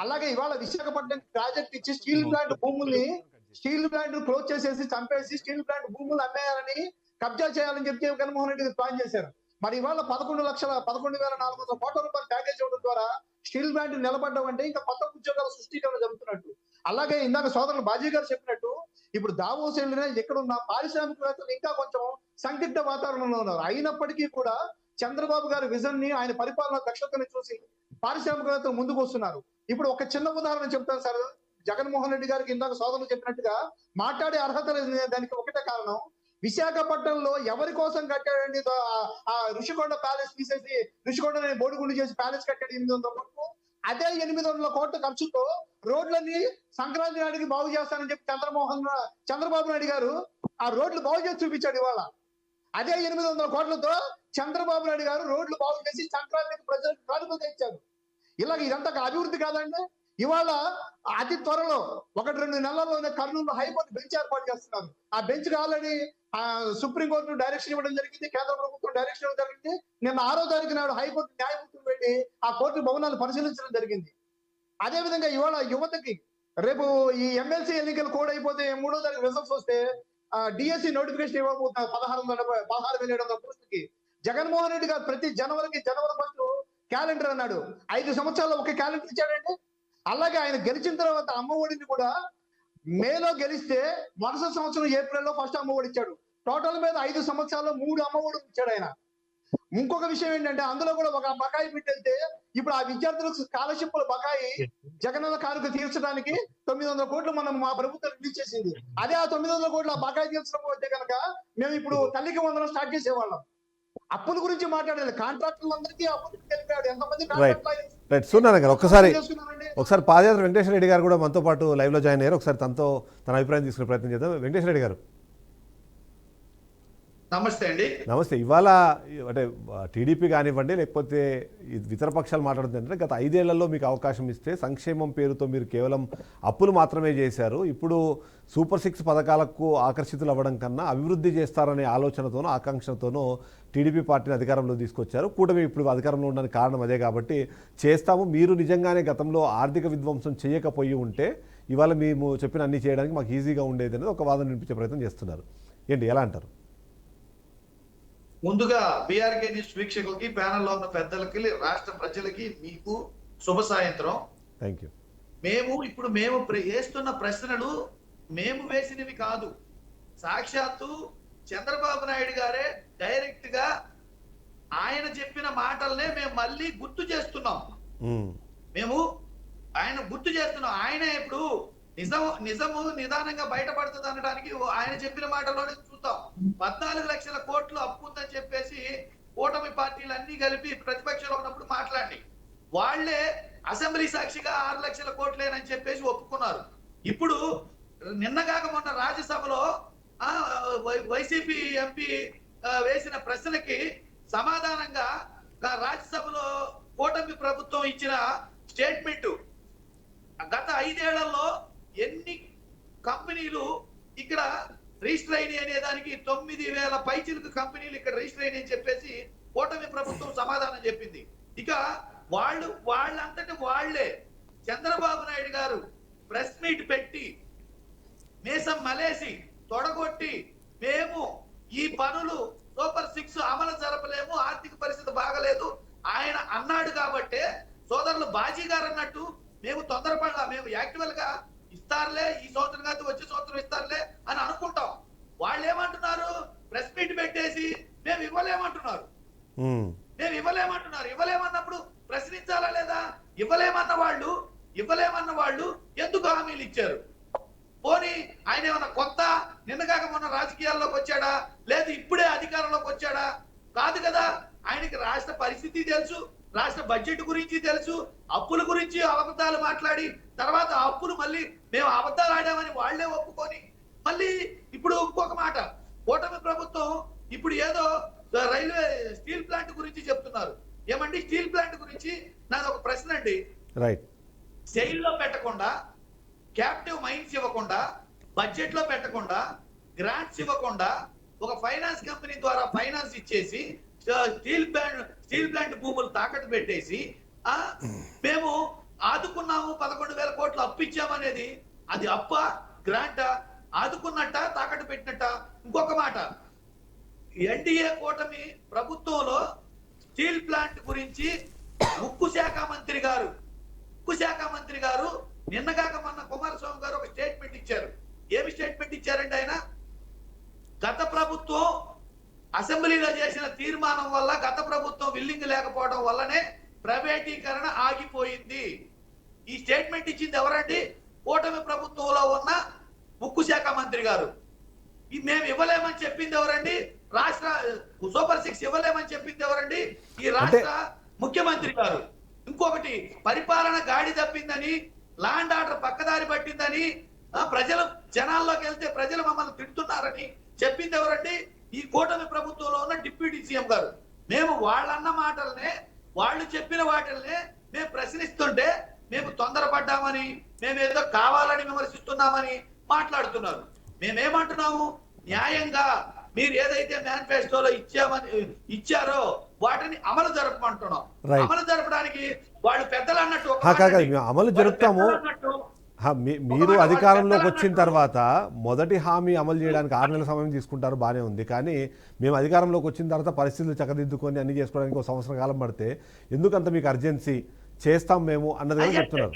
అలాగే ఇవాళ విశాఖపట్నం ప్రాజెక్ట్ ఇచ్చి స్టీల్ ప్లాంట్ క్లోజ్ చేసేసి, చంపేసి స్టీల్ ప్లాంట్ భూములు అమ్మేయాలని, కబ్జా చేయాలని చెప్పి జగన్మోహన్ రెడ్డి ప్లాన్ చేశారు. మరి ఇవాళ 11,400 కోట్ల రూపాయల ప్యాకేజ్ ఇవ్వడం ద్వారా స్టీల్ ప్లాంట్ నిలబడ్డం అంటే ఇంకా కొత్త ఉద్యోగాల సృష్టికరణ జరుగుతున్నట్టు. అలాగే ఇందాక సోదరులు బాజీ గారు చెప్పినట్టు ఇప్పుడు దావోస్ వెళ్ళినా ఎక్కడున్న పారిశ్రామికవేత్తలు ఇంకా కొంచెం సందిగ్ధ వాతావరణంలో ఉన్నారు. అయినప్పటికీ కూడా చంద్రబాబు గారి విజన్ ని, ఆయన పరిపాలన దక్షతని చూసి పారిశ్రామికవేత్తలు ముందుకు వస్తున్నారు. ఇప్పుడు ఒక చిన్న ఉదాహరణ చెప్తాను సార్. జగన్మోహన్ రెడ్డి గారికి ఇందాక సోదరులు చెప్పినట్టుగా మాట్లాడే అర్హత లేదు. దానికి ఒకటే కారణం, విశాఖపట్నంలో ఎవరి కోసం కట్టాడండి? ఆ ఋషికొండ ప్యాలెస్ తీసేసి ఋషికొండ బోడిగుండు చేసి ప్యాలెస్ కట్టాడు 800 కోట్లు. అదే 800 కోట్ల ఖర్చుతో రోడ్లన్నీ సంక్రాంతి నాటికి బాగు చేస్తానని చెప్పి చంద్రబాబు నాయుడు గారు ఆ రోడ్లు బాగు చేసి చూపించాడు. ఇవాళ అదే 800 కోట్లతో చంద్రబాబు నాయుడు గారు రోడ్లు బాగు చేసి సంక్రాంతికి ప్రజలకు కానుక తెచ్చారు. ఇలాగ ఇదంతా అభివృద్ధి కాదండి? ఇవాళ అతి త్వరలో 1-2 నెలల్లోనే కర్నూలులో హైకోర్టు బెంచ్ ఏర్పాటు చేస్తున్నారు. ఆ బెంచ్ కి ఆల్రెడీ సుప్రీంకోర్టు డైరెక్షన్ ఇవ్వడం జరిగింది, కేంద్ర ప్రభుత్వం డైరెక్షన్ ఇవ్వడం జరిగింది. నిన్న 6వ తారీఖు నాడు హైకోర్టు న్యాయమూర్తులు పెట్టి ఆ కోర్టు భవనాలు పరిశీలించడం జరిగింది. అదే విధంగా ఇవాళ యువతకి రేపు ఈ ఎమ్మెల్సీ ఎన్నికలు కోడ్ అయిపోతే 3వ తారీఖు రిజల్ట్స్ వస్తే డిఎస్సి నోటిఫికేషన్ ఇవ్వబోతున్నారు 16,700 పోస్టులకి. జగన్మోహన్ రెడ్డి గారు ప్రతి జనవరి 1 క్యాలెండర్ అన్నాడు. 5 సంవత్సరాల్లో ఒక క్యాలెండర్ ఇచ్చాడండి. అలాగే ఆయన గెలిచిన తర్వాత అమ్మఒడిని కూడా మేలో గెలిస్తే మరుసటి సంవత్సరం ఏప్రిల్లో ఫస్ట్ అమ్మఒడి ఇచ్చాడు. టోటల్ మీద 5 సంవత్సరాల్లో 3 అమ్మఒడి ఇచ్చాడు ఆయన. ఇంకొక విషయం ఏంటంటే అందులో కూడా ఒక బకాయి పెట్టేస్తే ఇప్పుడు ఆ విద్యార్థులకు స్కాలర్షిప్ల బకాయి జగనన్న కానుక తీర్చడానికి 900 కోట్లు మా ప్రభుత్వం రిలీజ్ చేసింది. అదే ఆ 900 కోట్ల బకాయి తీర్చకపోతే కనుక మేము ఇప్పుడు తల్లికి వందనం స్టార్ట్ చేసేవాళ్ళం. అప్పుల గురించి మాట్లాడాలి. కాంట్రాక్టర్లందరికీ అప్పులు తెలిపాడు. ఎంతమంది రైట్ సూర్యనారాయణ గారు ఒకసారి పాదయాత్ర వెంకటేశ్వర రెడ్డి గారు కూడా మనతో పాటు లైవ్ లో జాయిన్ అయ్యారు. ఒకసారి తన అభిప్రాయం తీసుకునే ప్రయత్నం చేద్దాం. వెంకటేశ్వర రెడ్డి గారు నమస్తే అండి. నమస్తే. ఇవాళ అంటే టీడీపీ కానివ్వండి, లేకపోతే ఇతర పక్షాలు మాట్లాడుతుందంటే గత 5 ఏళ్లలో మీకు అవకాశం ఇస్తే సంక్షేమం పేరుతో మీరు కేవలం అప్పులు మాత్రమే చేశారు. ఇప్పుడు సూపర్ 6 పథకాలకు ఆకర్షితులు అవ్వడం కన్నా అభివృద్ధి చేస్తారనే ఆలోచనతోనో ఆకాంక్షతోనో టీడీపీ పార్టీని అధికారంలో తీసుకొచ్చారు. కూటమి ఇప్పుడు అధికారంలో ఉండడానికి కారణం అదే కాబట్టి చేస్తాము. మీరు నిజంగానే గతంలో ఆర్థిక విధ్వంసం చేయకపోయి ఉంటే ఇవాళ మేము చెప్పిన అన్ని చేయడానికి మాకు ఈజీగా ఉండేది అనేది ఒక వాదన వినిపించే ప్రయత్నం చేస్తున్నారు. ఏంటి, ఎలా అంటారు? ముందుగా బీఆర్కే న్యూస్ వీక్షకులకి, ప్యానెల్లో ఉన్న పెద్దలకి, రాష్ట్ర ప్రజలకి మీకు శుభ సాయంత్రం. Thank you. మేము వేస్తున్న ప్రశ్నలు మేము వేసినవి కాదు. సాక్షాత్తు చంద్రబాబు నాయుడు గారే డైరెక్ట్ గా ఆయన చెప్పిన మాటలనే మేము మళ్ళీ గుర్తు చేస్తున్నాం. ఆయన ఇప్పుడు నిజము నిదానంగా బయటపడుతుంది అనడానికి ఆయన చెప్పిన మాటలోనే చూద్దాం. 14 లక్షల కోట్లు అప్పు ఉందని చెప్పేసి కూటమి పార్టీలు అన్ని కలిపి ప్రతిపక్షంలో ఉన్నప్పుడు మాట్లాడి వాళ్లే అసెంబ్లీ సాక్షిగా 6 లక్షల కోట్లేనని చెప్పేసి ఒప్పుకున్నారు. ఇప్పుడు నిన్నగాక మొన్న రాజ్యసభలో వైసీపీ ఎంపీ వేసిన ప్రశ్నలకి సమాధానంగా రాజ్యసభలో కూటమి ప్రభుత్వం ఇచ్చిన స్టేట్మెంట్, గత 5 ఏళ్లలో ఎన్ని కంపెనీలు ఇక్కడ రిజిస్టర్ అయినాయి అనే దానికి 9,000 పైచిలకు కంపెనీలు ఇక్కడ రిజిస్టర్ అయినాయి అని చెప్పేసి కూటమి ప్రభుత్వం సమాధానం చెప్పింది. ఇక వాళ్ళంతటి వాళ్లే చంద్రబాబు నాయుడు గారు ప్రెస్ మీట్ పెట్టి మేసం మలేసి తొడగొట్టి మేము ఈ పనులు సూపర్ 6 అమలు జరపలేము, ఆర్థిక పరిస్థితి బాగలేదు ఆయన అన్నాడు కాబట్టే సోదరులు బాజీ గారు అన్నట్టు మేము తొందరపడలా, మేము యాక్చువల్ గా ఇస్తారులే ఈ సంవత్సరం కాదు వచ్చే సంవత్సరం ఇస్తారులే అని అనుకుంటాం. వాళ్ళు ఏమంటున్నారు, ప్రెస్ మీట్ పెట్టేసి మేము ఇవ్వలేమంటున్నారు. ఇవ్వలేమన్నప్పుడు ప్రశ్నించాలా లేదా? ఇవ్వలేమన్న వాళ్ళు ఎందుకు హామీలు ఇచ్చారు? పోనీ ఆయన ఏమన్నా కొత్త నిన్నగాక మొన్న రాజకీయాల్లోకి వచ్చాడా, లేదు ఇప్పుడే అధికారంలోకి వచ్చాడా? కాదు కదా. ఆయనకి రాష్ట్ర పరిస్థితి తెలుసు, రాష్ట్ర బడ్జెట్ గురించి తెలుసు, అప్పుల గురించి అబద్ధాలు మాట్లాడి తర్వాత అప్పులు మళ్ళీ మేము అబద్ధాలు ఆడామని వాళ్లే ఒప్పుకొని మళ్ళీ ఇప్పుడు ఇంకొక మాట, కూటమి ప్రభుత్వం ఇప్పుడు ఏదో రైల్వే స్టీల్ ప్లాంట్ గురించి చెప్తున్నారు. ఏమండి స్టీల్ ప్లాంట్ గురించి నాది ఒక ప్రశ్న అండి. రైట్, సెయిల్ లో పెట్టకుండా, క్యాప్టివ్ మైన్స్ ఇవ్వకుండా, బడ్జెట్ లో పెట్టకుండా, గ్రాంట్స్ ఇవ్వకుండా ఒక ఫైనాన్స్ కంపెనీ ద్వారా ఫైనాన్స్ ఇచ్చేసి స్టీల్ ప్లాంట్ భూములు తాకట్టు పెట్టేసి మేము ఆదుకున్నాము 11,000 కోట్లు అప్పు ఇచ్చామనేది అది అప్ప గ్రాంటా, ఆదుకున్నట్ట తాకట్టు పెట్టినట్ట? ఇంకొక మాట, ఎన్డీఏ కూటమి ప్రభుత్వంలో స్టీల్ ప్లాంట్ గురించి ఉక్కు శాఖ మంత్రి గారు నిన్నగాక మొన్న కుమారస్వామి గారు ఒక స్టేట్మెంట్ ఇచ్చారు. ఏమి స్టేట్మెంట్ ఇచ్చారండి ఆయన? గత ప్రభుత్వం అసెంబ్లీలో చేసిన తీర్మానం వల్ల, గత ప్రభుత్వం విల్లింగ్ లేకపోవడం వల్లనే ప్రైవేటీకరణ ఆగిపోయింది. ఈ స్టేట్మెంట్ ఇచ్చింది ఎవరండి? కూటమి ప్రభుత్వంలో ఉన్న ఉక్కు శాఖ మంత్రి గారు. మేము ఇవ్వలేమని చెప్పింది ఎవరండి? రాష్ట్ర సూపర్ 6 ఇవ్వలేమని చెప్పింది ఎవరండి? ఈ రాష్ట్ర ముఖ్యమంత్రి గారు. ఇంకొకటి, పరిపాలన గాడి తప్పిందని, ల్యాండ్ ఆర్డర్ పక్కదారి పట్టిందని, ప్రజలు జనాల్లోకి వెళ్తే ప్రజలు మమ్మల్ని తిడుతున్నారని చెప్పింది ఎవరండి? ఈ కూటమి ప్రభుత్వంలో ఉన్న డిప్యూటీ సీఎం గారు. మేము వాళ్ళన్న మాటలనే, వాళ్ళు చెప్పిన వాటిల్నే మేము ప్రశ్నిస్తుంటే మేము తొందరపడ్డామని, మేము ఏదో కావాలని విమర్శిస్తున్నామని మాట్లాడుతున్నారు. మేమేమంటున్నాము, న్యాయంగా మీరు ఏదైతే మేనిఫెస్టోలో ఇచ్చారో వాటిని అమలు జరపమంటున్నాం. అమలు జరపడానికి వాళ్ళు పెద్దలు అన్నట్టు అమలు జరుపుతాము. మీరు అధికారంలోకి వచ్చిన తర్వాత మొదటి హామీ అమలు చేయడానికి 6 నెలల సమయం తీసుకుంటారు, బాగానే ఉంది. కానీ మేము అధికారంలోకి వచ్చిన తర్వాత పరిస్థితులు చక్కదిద్దుకొని అన్ని చేసుకోవడానికి 1 సంవత్సరం కాలం పడితే ఎందుకంత మీకు అర్జెన్సీ? చేస్తాం మేము అన్నది కూడా చెప్తున్నారు.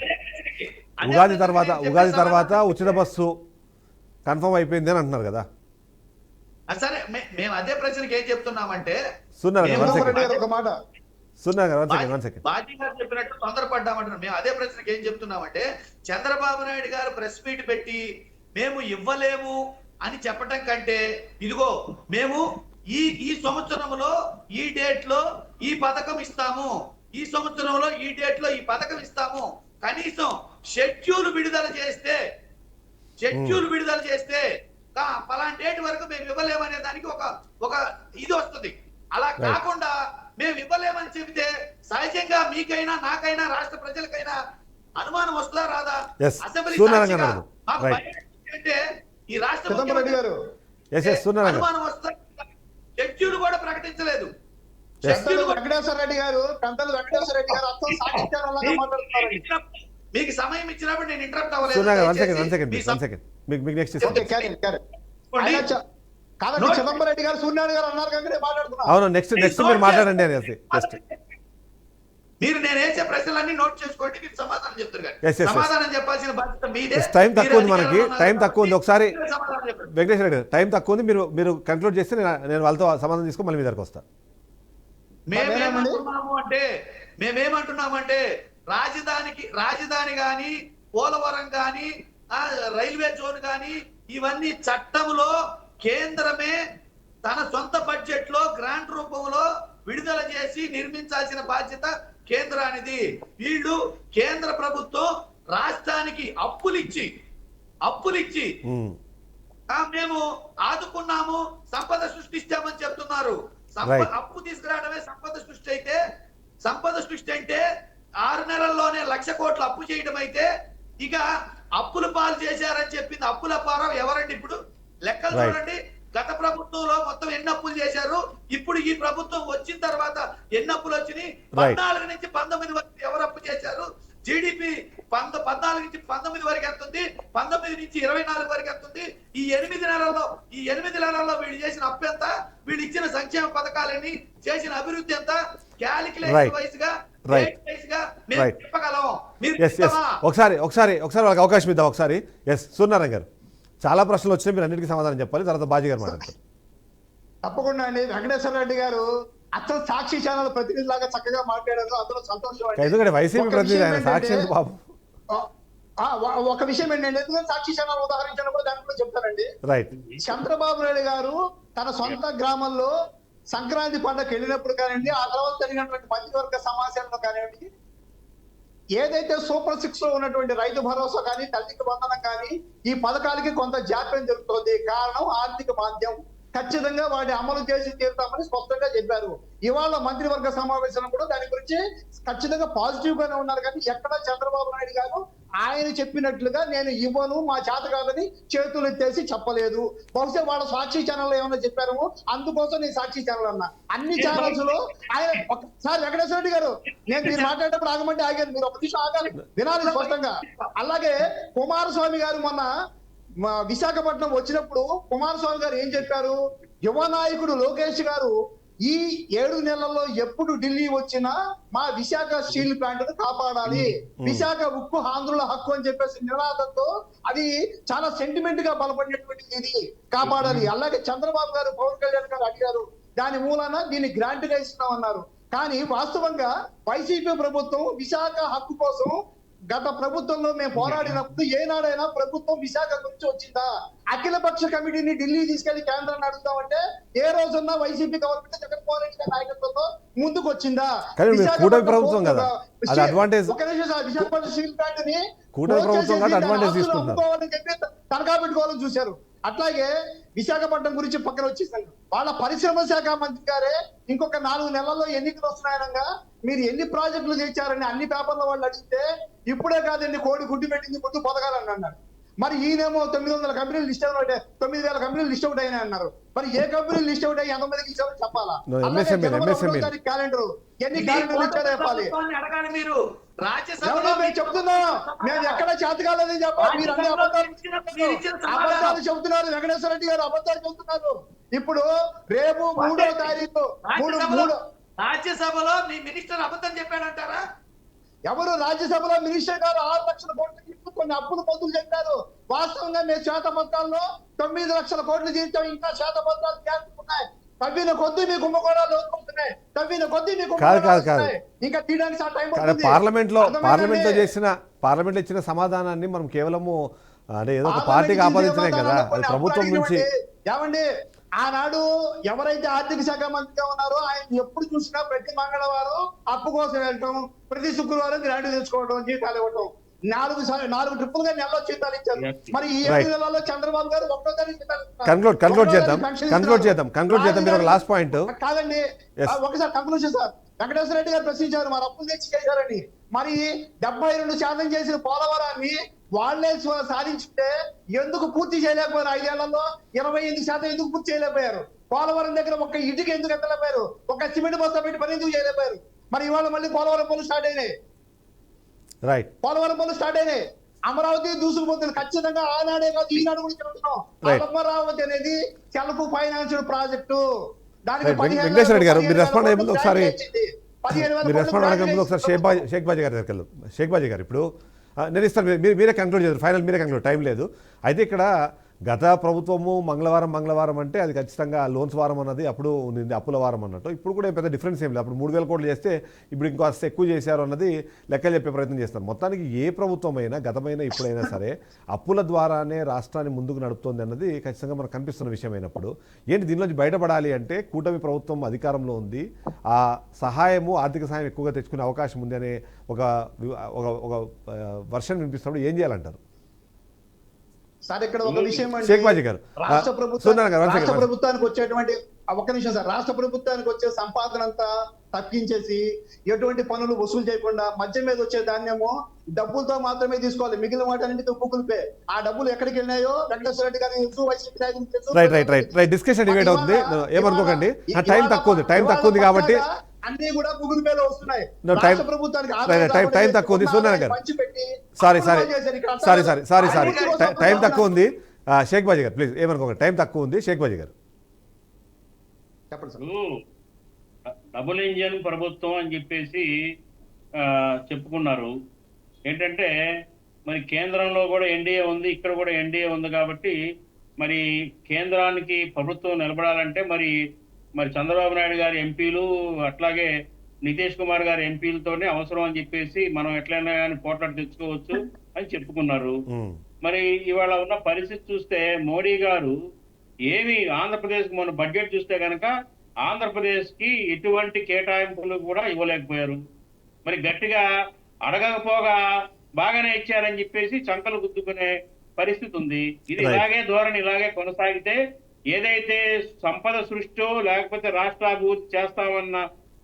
ఉగాది తర్వాత ఉచిత బస్సు కన్ఫర్మ్ అయిపోయింది అని అంటున్నారు కదా. సరే, మేము అదే ప్రశ్నకి ఏం చెప్తున్నామంటే, బాజీ గారు చెప్పినట్టు తొందరపడ్డామంటున్నాం. మేము అదే ప్రశ్నకి ఏం చెప్తున్నామంటే, చంద్రబాబు నాయుడు గారు ప్రెస్ మీట్ పెట్టి మేము ఇవ్వలేము అని చెప్పటం కంటే, ఇదిగో మేము ఈ సంవత్సరంలో ఈ డేట్ లో ఈ పథకం ఇస్తాము, ఈ సంవత్సరంలో ఈ డేట్ లో ఈ పథకం ఇస్తాము, కనీసం షెడ్యూల్ విడుదల చేస్తే పలాంటి డేట్ వరకు మేము ఇవ్వలేమనే దానికి ఒక ఇది వస్తుంది. అలా కాకుండా మేము ఇవ్వలేమని చెబితే సహజంగా మీకైనా నాకైనా రాష్ట్ర ప్రజలకైనా అనుమానం వస్తుందా రాదా? అసెంబ్లీ అంటే ఈ రాష్ట్ర అనుమానం వస్తుందా? షెడ్యూల్ కూడా ప్రకటించలేదు. వెంకటేశ్వర రెడ్డి గారు మీకు సమయం ఇచ్చినప్పుడు నేను ఇంటరప్ట్ అవ్వలేదు. చిదంబరం రెడ్డి గారు సూర్యనారాయణ గారు అన్నారు కనుక మాట్లాడుతున్నాను. అవును, నెక్స్ట్ మీరు మాట్లాడండి. మీరు నేను వేసే ప్రశ్నలన్నీ నోట్ చేసుకోండి, మీరు సమాధానం చెప్తారు. సమాధానం చెప్పాల్సిన బాధ్యత మీదే. టైం తక్కువ ఉంది, మనకి టైం తక్కువ ఉంది. ఒకసారి వెంకటేశ్వర రెడ్డి గారు టైం తక్కువ ఉంది, మీరు కంక్లూడ్ చేస్తే నేను వాళ్ళతో సమాధానం తీసుకొని మళ్ళీ మీ దగ్గరకు వస్తాను. మేమేమంటున్నామంటే రాజధాని గాని, పోలవరం గాని, రైల్వే జోన్ గాని ఇవన్నీ చట్టంలో కేంద్రమే తన సొంత బడ్జెట్ లో గ్రాంట్ రూపంలో విడుదల చేసి నిర్మించాల్సిన బాధ్యత కేంద్రానిది. వీళ్ళు కేంద్ర ప్రభుత్వం రాష్ట్రానికి అప్పులిచ్చి మేము ఆదుకున్నాము, సంపద సృష్టిస్తామని చెప్తున్నారు. అప్పు తీసుకురావడమే సంపద సృష్టి అయితే, సంపద సృష్టి అంటే 6 నెలల్లోనే 1,00,000 కోట్లు అప్పు చేయడం అయితే, ఇక అప్పుల పాలు చేశారని చెప్పింది అప్పుల పారం ఎవరండి ఇప్పుడు లెక్కలు Right. చూడండి. గత ప్రభుత్వంలో మొత్తం ఎన్ని అప్పులు చేశారు, ఇప్పుడు ఈ ప్రభుత్వం వచ్చిన తర్వాత ఎన్ని అప్పులు వచ్చినాయి, Right. 14 నుంచి 19 వరకు ఎవరు అప్పు చేశారు, జీడిపి 14 నుంచి 19 వరకు ఎంత ఉంది, 19 నుంచి 24 వరకు ఎంత ఉంది, ఈ 8 నెలల్లో వీళ్ళు చేసిన అప్పు ఎంత, వీళ్ళు ఇచ్చిన సంక్షేమ పథకాలన్నీ, చేసిన అభివృద్ధి ఎంత, క్యాలిక్యులేషన్ వైజ్ గా Right. వైజ్ గా మేము Right. చెప్పగలం. మీరు ఎస్ చెప్తామా? ఒకసారి వాళ్ళకి అవకాశం ఇద్దాం. ఒకసారి ఎస్ సూర్యనారాయణ గారు, చాలా ప్రశ్నలు వచ్చినాయి, మీరు అన్నిటికీ సమాధానం చెప్పాలి, తర్వాత బాజీ గారు మాట్లాడతారు. తప్పకుండా అండి. వెంకటేశ్వర రెడ్డి గారు అసలు సాక్షి ఛానల్ ప్రతినిధిలాగా చక్కగా మాట్లాడారు, అందులో సంతోషం అండి. ఎందుకంటే వైసీపీ ఒక ప్రతినిధి విషయం ఆయన ఏంటంటే, సాక్షి ఎందుకు బాబు? ఒక విషయం ఏంటంటే, ఎందుకంటే సాక్షి ఛానల్ ఉదాహరించడం కూడా దాంట్లో చెప్తానండి. రైట్. చంద్రబాబు నాయుడు గారు తన సొంత గ్రామంలో సంక్రాంతి పండుగకి వెళ్ళినప్పుడు కానివ్వండి, ఆ తర్వాత జరిగినటువంటి మంత్రివర్గ సమావేశంలో కానివ్వండి, ఏదైతే సూపర్ 6 లో ఉన్నటువంటి రైతు భరోసా కానీ, తల్లికి వందనం కానీ, ఈ పథకాలకి కొంత జాప్యం జరుగుతోంది. కారణం ఆర్థిక మాంద్యం. ఖచ్చితంగా వాటి అమలు చేసి తీరుతామని స్పష్టంగా చెప్పారు. ఇవాళ మంత్రివర్గ సమావేశంలో కూడా దాని గురించి ఖచ్చితంగా పాజిటివ్ గానే ఉన్నారు. కానీ ఎక్కడ చంద్రబాబు నాయుడు గారు ఆయన చెప్పినట్లుగా నేను ఇవ్వను, మా చేత కాదని చేతులు ఎత్తేసి చెప్పలేదు. బహుశా వాళ్ళ సాక్షి ఛానల్ ఏమన్నా చెప్పారేమో, అందుకోసం నేను సాక్షి ఛానల్ అన్నా. అన్ని ఛానల్స్ లో ఆయన ఒకసారి వెంకటేశ్వర రెడ్డి గారు, నేను మీరు మాట్లాడేటప్పుడు ఆగమంటే ఆగాను, మీరు ఒక నిమిషం ఆగాలి, వినాలి స్పష్టంగా. అలాగే కుమారస్వామి గారు మొన్న విశాఖపట్నం వచ్చినప్పుడు కుమారస్వామి గారు ఏం చెప్పారు, యువ నాయకుడు లోకేష్ గారు ఈ 7 నెలల్లో ఎప్పుడు ఢిల్లీ వచ్చినా మా విశాఖ స్టీల్ ప్లాంట్ ను కాపాడాలి, విశాఖ ఉక్కు ఆంధ్రుల హక్కు అని చెప్పేసి నినాదంతో అది చాలా సెంటిమెంట్ గా బలపడినటువంటి ఇది కాపాడాలి. అలాగే చంద్రబాబు గారు పవన్ కళ్యాణ్ గారు అడిగారు, దాని మూలాన దీన్ని గ్రాంట్ గా ఇస్తున్నామన్నారు. కానీ వాస్తవంగా వైసీపీ ప్రభుత్వం విశాఖ హక్కు కోసం గత ప్రభుత్వంలో మేము పోరాడినప్పుడు ఏనాడైనా ప్రభుత్వం విశాఖ గురించి వచ్చిందా? అఖిలపక్ష కమిటీని ఢిల్లీ తీసుకెళ్లి కేంద్రాన్ని అడుగుతామంటే ఏ రోజున్నా వైసీపీ గవర్నమెంట్ జగన్మోహన్ రెడ్డి గారి నాయకత్వంలో ముందుకు వచ్చిందా? కూటమి ప్రభుత్వం కదా, అది అడ్వాంటేజ్. ఒక నిమిషం సార్, విశాఖపట్నం స్టీల్ ప్లాంట్ ని కూటమి ప్రభుత్వం కాబట్టి అడ్వాంటేజ్ తీసుకుంటున్నారు. చెప్పి తనఖా పెట్టుకోవాలని చూశారు. అట్లాగే విశాఖపట్నం గురించి పక్కన వచ్చేసారు. వాళ్ళ పరిశ్రమ శాఖ మంత్రి గారే ఇంకొక 4 నెలల్లో ఎన్నికలు వస్తున్నాయనగా మీరు ఎన్ని ప్రాజెక్టులు తెచ్చారని అన్ని పేపర్ల వాళ్ళు అడిగితే ఇప్పుడే కాదండి కోడి గుడ్డు పెట్టింది గుడ్డు పొదగాలని అన్నారు. మరి ఈయనేమో 900 కంపెనీలు లిస్ట్ అవుట్, 9000 కంపెనీలు లిస్ట్ అవుట్ అయినా అన్నారు. మరి ఏ కంపెనీలు లిస్ట్ అవుట్ అయ్యి ఎంతమందికి ఇచ్చారో చెప్పాలా? క్యాలెండర్ ఎన్ని క్యాలెండర్లు ఇచ్చారో చెప్పాలి. అడగాలి మీరు. రాజ్యసభలో మేము చెప్తున్నాం, మేము ఎక్కడ చేత కాలేదని చెప్పాలి. మీరు అన్ని అబద్ధాలు చెబుతున్నారు. వెంకటేశ్వర రెడ్డి గారు అబద్ధాలు చెబుతున్నారు. ఇప్పుడు రేపు 3వ తారీఖు రాజ్యసభలో మీ మినిస్టర్ అబద్ధం చెప్పాడంటారా? ఎవరు రాజ్యసభలో మినిస్టర్ గారు 6 లక్షల కోట్లు కొన్ని అప్పులు పొందులు చెప్పారు. వాస్తవంగా మేము శ్వేతపత్రాల్లో 9 లక్షల కోట్లు తీర్చాం. ఇంకా శ్వేతపత్రాలు చేస్తున్నాయి. తవ్విన కొద్ది మీ కుంభకోణాలు వస్తున్నాయి. తవ్విన కొద్ది మీ కుంభకోణాలు ఇంకా తీయడానికి టైం పడుతుంది. పార్లమెంట్లో ఇచ్చిన సమాధానాన్ని మనం కేవలము అంటే ఏదో ఒక పార్టీకి ఆపాదించలేం కదా, అది ప్రభుత్వం నుంచి. ఏమండి, ఆనాడు ఎవరైతే ఆర్థిక శాఖ మంత్రిగా ఉన్నారో ఆయన ఎప్పుడు చూసినా ప్రతి మంగళవారం అప్పు కోసం వెళ్ళటం, ప్రతి శుక్రవారం గ్రాంట్ తెచ్చుకోవడం, జీతాలు ఇవ్వటం. 4 ట్రిప్పులుగా నెలలో జీతాలు ఇచ్చారు. మరి ఈ 7 నెలల్లో చంద్రబాబు గారు 1వ తారీఖు కంక్లూడ్ చేద్దాం. మీరు ఒక లాస్ట్ పాయింట్ కాదండి, ఒకసారి కంక్లూషన్ సార్. వెంకటేశ్వర రెడ్డి గారు ప్రశ్నించారు మరి అప్పులు తెచ్చి చేశారని. మరి 72% చేసిన పోలవరాన్ని వాళ్లే సాధించుంటే ఎందుకు పూర్తి చేయలేకపోయారు? 5 ఏళ్లలో 28% ఎందుకు పూర్తి చేయలేకపోయారు? పోలవరం దగ్గర ఒక్క ఇటుక ఎందుకు ఎత్తలేకపోయారు? ఒక సిమెంట్ బస్తా పెట్టి పని ఎందుకు చేయలేకపోయారు? మరి ఇవాళ మళ్ళీ పోలవరం పనులు స్టార్ట్ అయినాయి. రైట్, పోలవరం పనులు స్టార్ట్ అయినాయి. అమరావతి దూసుకుపోతుంది. ఖచ్చితంగా ఆనాడే కాదు ఈనాడు కూడా చెప్తున్నాం. అమరావతి అనేది సెల్ఫ్ ఫైనాన్షియల్ ప్రాజెక్టు. దానికి వెంకటేశ్వర రెడ్డి గారు మీరు రెస్పాండ్ అయ్యే ముందు ఒకసారి షేక్ బాజీ గారి దగ్గరికి వెళ్దాం. షేక్ బాజీ గారు, ఇప్పుడు నేను ఇస్తాను, మీరే కంక్లూడ్ చేస్తారు. ఫైనల్ మీరే కంక్లూడ్, టైం లేదు. అయితే ఇక్కడ గత ప్రభుత్వము మంగళవారం అంటే అది ఖచ్చితంగా లోన్స్ వారం అన్నది అప్పుడు ఉంది, అప్పుల వారం అన్నట్టు. ఇప్పుడు కూడా పెద్ద డిఫరెన్స్ ఏం లేదు. అప్పుడు 3000 కోట్లు చేస్తే ఇప్పుడు ఇంకో ఎక్కువ చేశారు అన్నది లెక్కలు చెప్పే ప్రయత్నం చేస్తారు. మొత్తానికి ఏ ప్రభుత్వం అయినా గతమైనా ఇప్పుడైనా సరే అప్పుల ద్వారానే రాష్ట్రాన్ని ముందుకు నడుపుతోంది అన్నది ఖచ్చితంగా మనకు కనిపిస్తున్న విషయం అయినప్పుడు ఏంటి దీనిలోంచి బయటపడాలి అంటే కూటమి ప్రభుత్వం అధికారంలో ఉంది, ఆ సహాయము ఆర్థిక సహాయం ఎక్కువగా తెచ్చుకునే అవకాశం ఉంది అనే ఒక వర్షన్ వినిపిస్తున్నప్పుడు ఏం చేయాలంటారు? సార్ ఇక్కడ ఒక విషయం షేక్ బాజీ గారు, రాష్ట్ర ప్రభుత్వానికి వచ్చేటువంటి ఒక్క నిమిషం సార్, రాష్ట్ర ప్రభుత్వానికి వచ్చే సంపాదన అంతా తగ్గించేసి ఎటువంటి పనులు వసూలు చేయకుండా మధ్య మీద వచ్చే ధాన్యము డబ్బులతో మాత్రమే తీసుకోవాలి, మిగిలిన వాటన్నిటితో గూగుల్ పే. ఆ డబ్బులు ఎక్కడికి వెళ్ళినాయో వెంకటేశ్వర రెడ్డి గారికి తెలుసు, వైసీపీ నాయకులకు తెలుసు. రైట్ డిస్కషన్ డిబేట్ అవుతుంది, ఏమనుకోకండి. టైం తక్కువ ఉంది కాబట్టి అన్ని కూడా గూగుల్ పే లో వస్తున్నాయి. టైం ప్రభుత్వానికి టైం తక్కువ ఉంది. సూర్యనారాయణ గారు సారీ టైం తక్కువ ఉంది. షేక్ బాజీ గారు ప్లీజ్ ఏమనుకోకండి, టైం తక్కువ ఉంది. షేక్ బాజీ గారు చెప్పండి సార్. డబుల్ ఇంజన్ ప్రభుత్వం అని చెప్పేసి చెప్పుకున్నారు. ఏంటంటే మరి కేంద్రంలో కూడా ఎన్డీఏ ఉంది, ఇక్కడ కూడా ఎన్డీఏ ఉంది కాబట్టి మరి కేంద్రానికి ప్రభుత్వం నిలబడాలంటే మరి చంద్రబాబు నాయుడు గారి ఎంపీలు అట్లాగే నితీష్ కుమార్ గారి ఎంపీలతోనే అవసరం అని చెప్పేసి మనం ఎట్లయినా కానీ పోట్లాడి తెచ్చుకోవచ్చు అని చెప్పుకున్నారు. మరి ఇవాళ ఉన్న పరిస్థితి చూస్తే మోడీ గారు ఏమి ఆంధ్రప్రదేశ్ మన బడ్జెట్ చూస్తే కనుక ఆంధ్రప్రదేశ్ కి ఎటువంటి కేటాయింపులు కూడా ఇవ్వలేకపోయారు. మరి గట్టిగా అడగకపోగా బాగానే ఇచ్చారని చెప్పేసి చంకలు గుద్దుకునే పరిస్థితి ఉంది. ఇది ఇలాగే ధోరణి ఇలాగే కొనసాగితే ఏదైతే సంపద సృష్టిో లేకపోతే రాష్ట్రాభివృద్ధి చేస్తామన్న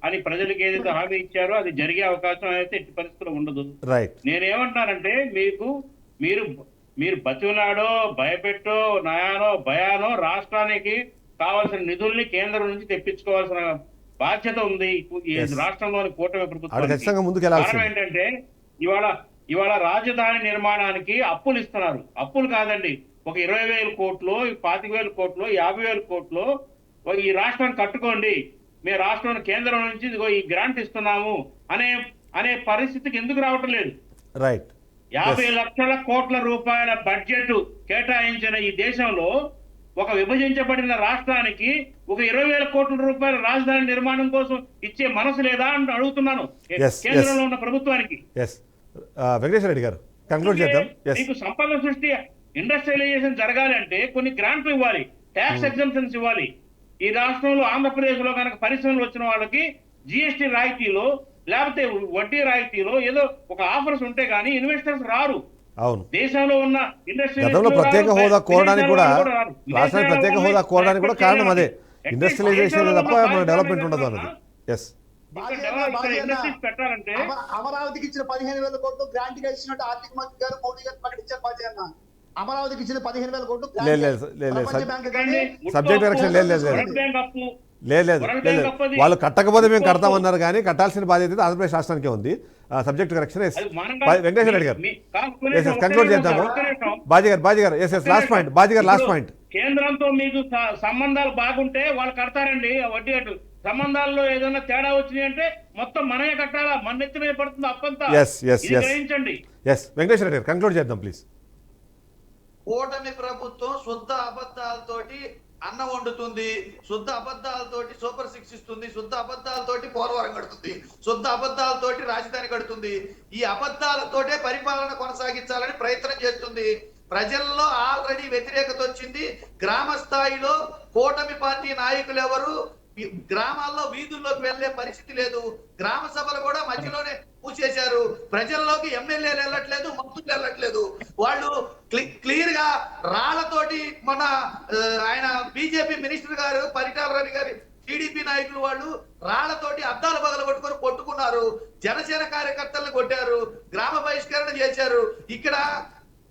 అని ప్రజలకు ఏదైతే హామీ ఇచ్చారో అది జరిగే అవకాశం అయితే ఎట్టి పరిస్థితుల్లో ఉండదు. నేనేమంటానంటే మీరు బతిలాడో భయపెట్టో నయానో భయానో రాష్ట్రానికి కావాల్సిన నిధుల్ని కేంద్రం నుంచి తెప్పించుకోవాల్సిన బాధ్యత ఉంది రాష్ట్రంలోని కూటమి ప్రభుత్వం. కారణం ఏంటంటే ఇవాళ రాజధాని నిర్మాణానికి అప్పులు ఇస్తున్నారు. అప్పులు కాదండి, ఒక 20,000 కోట్లు, 25,000 కోట్లు, 50,000 కోట్లు ఈ రాష్ట్రాన్ని కట్టుకోండి, మేము రాష్ట్రం కేంద్రం నుంచి ఈ గ్రాంట్ ఇస్తున్నాము అనే పరిస్థితికి ఎందుకు రావటం లేదు? 50 లక్షల కోట్ల రూపాయల బడ్జెట్ కేటాయించిన ఈ దేశంలో ఒక విభజించబడిన రాష్ట్రానికి ఒక 20,000 కోట్ల రూపాయల రాజధాని నిర్మాణం కోసం ఇచ్చే మనసు లేదా అని అడుగుతున్నాను కేంద్రంలో ఉన్న ప్రభుత్వానికి. వెంకటేశ్వర రెడ్డి గారు కంక్లూడ్ చేద్దాం. మీకు సంపద సృష్టి ఇండస్ట్రియలైజేషన్ జరగాలంటే కొన్ని గ్రాంట్లు ఇవ్వాలి, ట్యాక్స్ ఎగ్జంప్షన్స్ ఇవ్వాలి. ఈ రాష్ట్రంలో ఆంధ్రప్రదేశ్ లో కనుక పరిశ్రమలు వచ్చిన వాళ్ళకి జిఎస్టీ రాయితీలో లేకపోతే వడ్డీ రాయితీలో ఏదో ఒక ఆఫర్స్ ఉంటే గానీ ఇన్వెస్టర్స్ రారు. అవును, దేశంలో ఉన్న ఇండస్ట్రీ ప్రత్యేక హోదా కోరడానికి కూడా రాష్ట్రానికి ప్రత్యేక హోదా కోరడానికి కూడా కారణం అదే, ఇండస్ట్రియలైజేషన్ తప్ప మన డెవలప్మెంట్ ఉండదు అన్నది. పెట్టాలంటే అమరావతికి ఇచ్చిన 15,000 కోట్లు గ్రాంట్ గా ఇచ్చినట్టు ఆర్థిక మంత్రి గారు మోడీ గారు ప్రకటించారు. బాజీ అన్న, అమరావతికి ఇచ్చిన 15,000 కోట్లు సబ్జెక్ట్ కరెక్షన్ లేదు, వాళ్ళు కట్టకపోతే మేము కడతామన్నారు కానీ కట్టాల్సిన బాధ్యత ఆంధ్రప్రదేశ్ రాష్ట్రానికే ఉంది. Subject correction. వెంకటేశ్వర రెడ్డి గారు కంక్లూడ్ చేద్దాము. బాజీ గారు లాస్ట్ పాయింట్. బాజీ గారు లాస్ట్ పాయింట్. కేంద్రంతో మీకు సంబంధాలు బాగుంటే వాళ్ళు కడతారండి వడ్డీ అటు. సంబంధాల్లో ఏదైనా తేడా వచ్చినాయి అంటే మొత్తం మనమే కట్టాలా, మన నెత్తి మీద పడుతుంది అప్పంతా. గ్రహించండి. వెంకటేశ్వర రెడ్డి గారు కంక్లూడ్ చేద్దాం ప్లీజ్. కూటమి ప్రభుత్వం శుద్ధ అబద్ధాలతోటి అన్నం వండుతుంది, శుద్ధ అబద్ధాలతోటి సూపర్ 6 ఇస్తుంది, శుద్ధ అబద్ధాలతోటి పోలవరం కడుతుంది, శుద్ధ అబద్ధాలతోటి రాజధాని కడుతుంది. ఈ అబద్ధాలతోటే పరిపాలన కొనసాగించాలని ప్రయత్నం చేస్తుంది. ప్రజల్లో ఆల్రెడీ వ్యతిరేకత వచ్చింది. గ్రామ స్థాయిలో కూటమి పార్టీ నాయకులు ఎవరు గ్రామాల్లో వీధుల్లోకి వెళ్లే పరిస్థితి లేదు. గ్రామ సభలు కూడా మధ్యలోనే పూసేశారు. ప్రజల్లోకి ఎమ్మెల్యేలు వెళ్ళట్లేదు, మంత్రులు వెళ్ళట్లేదు. వాళ్ళు క్లియర్ గా రాళ్లతోటి మన ఆయన బీజేపీ మినిస్టర్ గారు పరిటాల గారి టీడీపీ నాయకులు వాళ్ళు రాళ్లతోటి అద్దాలు పగలగొట్టుకొని కొట్టుకున్నారు. జనసేన కార్యకర్తలను కొట్టారు, గ్రామ బహిష్కరణ చేశారు. ఇక్కడ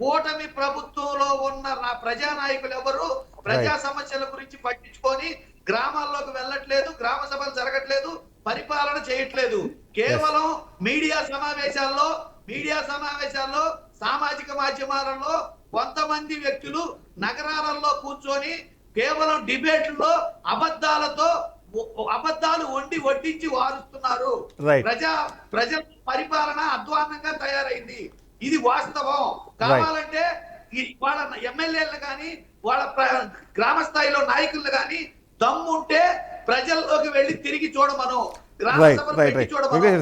కూటమి ప్రభుత్వంలో ఉన్న ప్రజా నాయకులు ఎవరు ప్రజా సమస్యల గురించి పట్టించుకొని గ్రామాల్లోకి వెళ్ళట్లేదు, గ్రామ సభలు జరగట్లేదు, పరిపాలన చేయట్లేదు. కేవలం మీడియా సమావేశాల్లో సామాజిక మాధ్యమాలలో కొంతమంది వ్యక్తులు నగరాలలో కూర్చొని కేవలం డిబేట్లలో అబద్ధాలు వడ్డించి వారుస్తున్నారు. ప్రజల పరిపాలన అధ్వాన్నంగా తయారైంది. ఇది వాస్తవం. కావాలంటే వాళ్ళ ఎమ్మెల్యేలు కానీ వాళ్ళ గ్రామ స్థాయిలో నాయకులు కానీ దమ్ముంటే ప్రజల్లోకి వెళ్ళి తిరిగి చూడమను.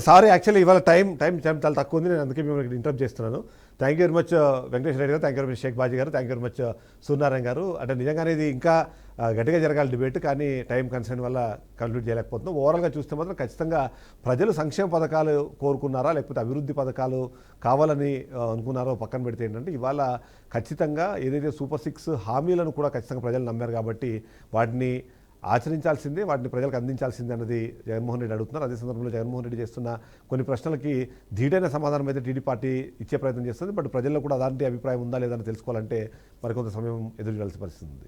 సారీ, యాక్చువల్లీ ఇవాళ టైం చాలా తక్కువ ఉంది, నేను అందుకే మిమ్మల్ని ఇంటరప్ట్ చేస్తున్నాను. Thank you very much Venkateswara Reddy garu, thank you very much Shaik Baji garu, thank you very much Suryanarayana garu. అంటే నిజంగానే ఇది ఇంకా గట్టిగా జరగాలి డిబేట్, కానీ టైం కన్సర్న్ వల్ల కంక్లూడ్ చేయలేకపోతున్నాం. ఓవరాల్గా చూస్తే మాత్రం ఖచ్చితంగా ప్రజలు సంక్షేమ పథకాలు కోరుకున్నారా లేకపోతే అభివృద్ధి పథకాలు కావాలని అనుకున్నారో పక్కన పెడితే ఏంటంటే ఇవాళ ఖచ్చితంగా ఏదైతే సూపర్ 6 హామీలను కూడా ఖచ్చితంగా ప్రజలు నమ్మారు కాబట్టి వాటిని ఆచరించాల్సిందే, వాటిని ప్రజలకు అందించాల్సిందే అన్నది జగన్మోహన్ రెడ్డి అడుగుతున్నారు. అదే సందర్భంలో జగన్మోహన్ రెడ్డి చేస్తున్న కొన్ని ప్రశ్నలకి ధీటైన సమాధానం అయితే టీడీ పార్టీ ఇచ్చే ప్రయత్నం చేస్తుంది. బట్ ప్రజల్లో కూడా అలాంటి అభిప్రాయం ఉందా లేదా అని తెలుసుకోవాలంటే మరికొంత సమయం ఎదురు చూడాల్సిన పరిస్థితి ఉంది.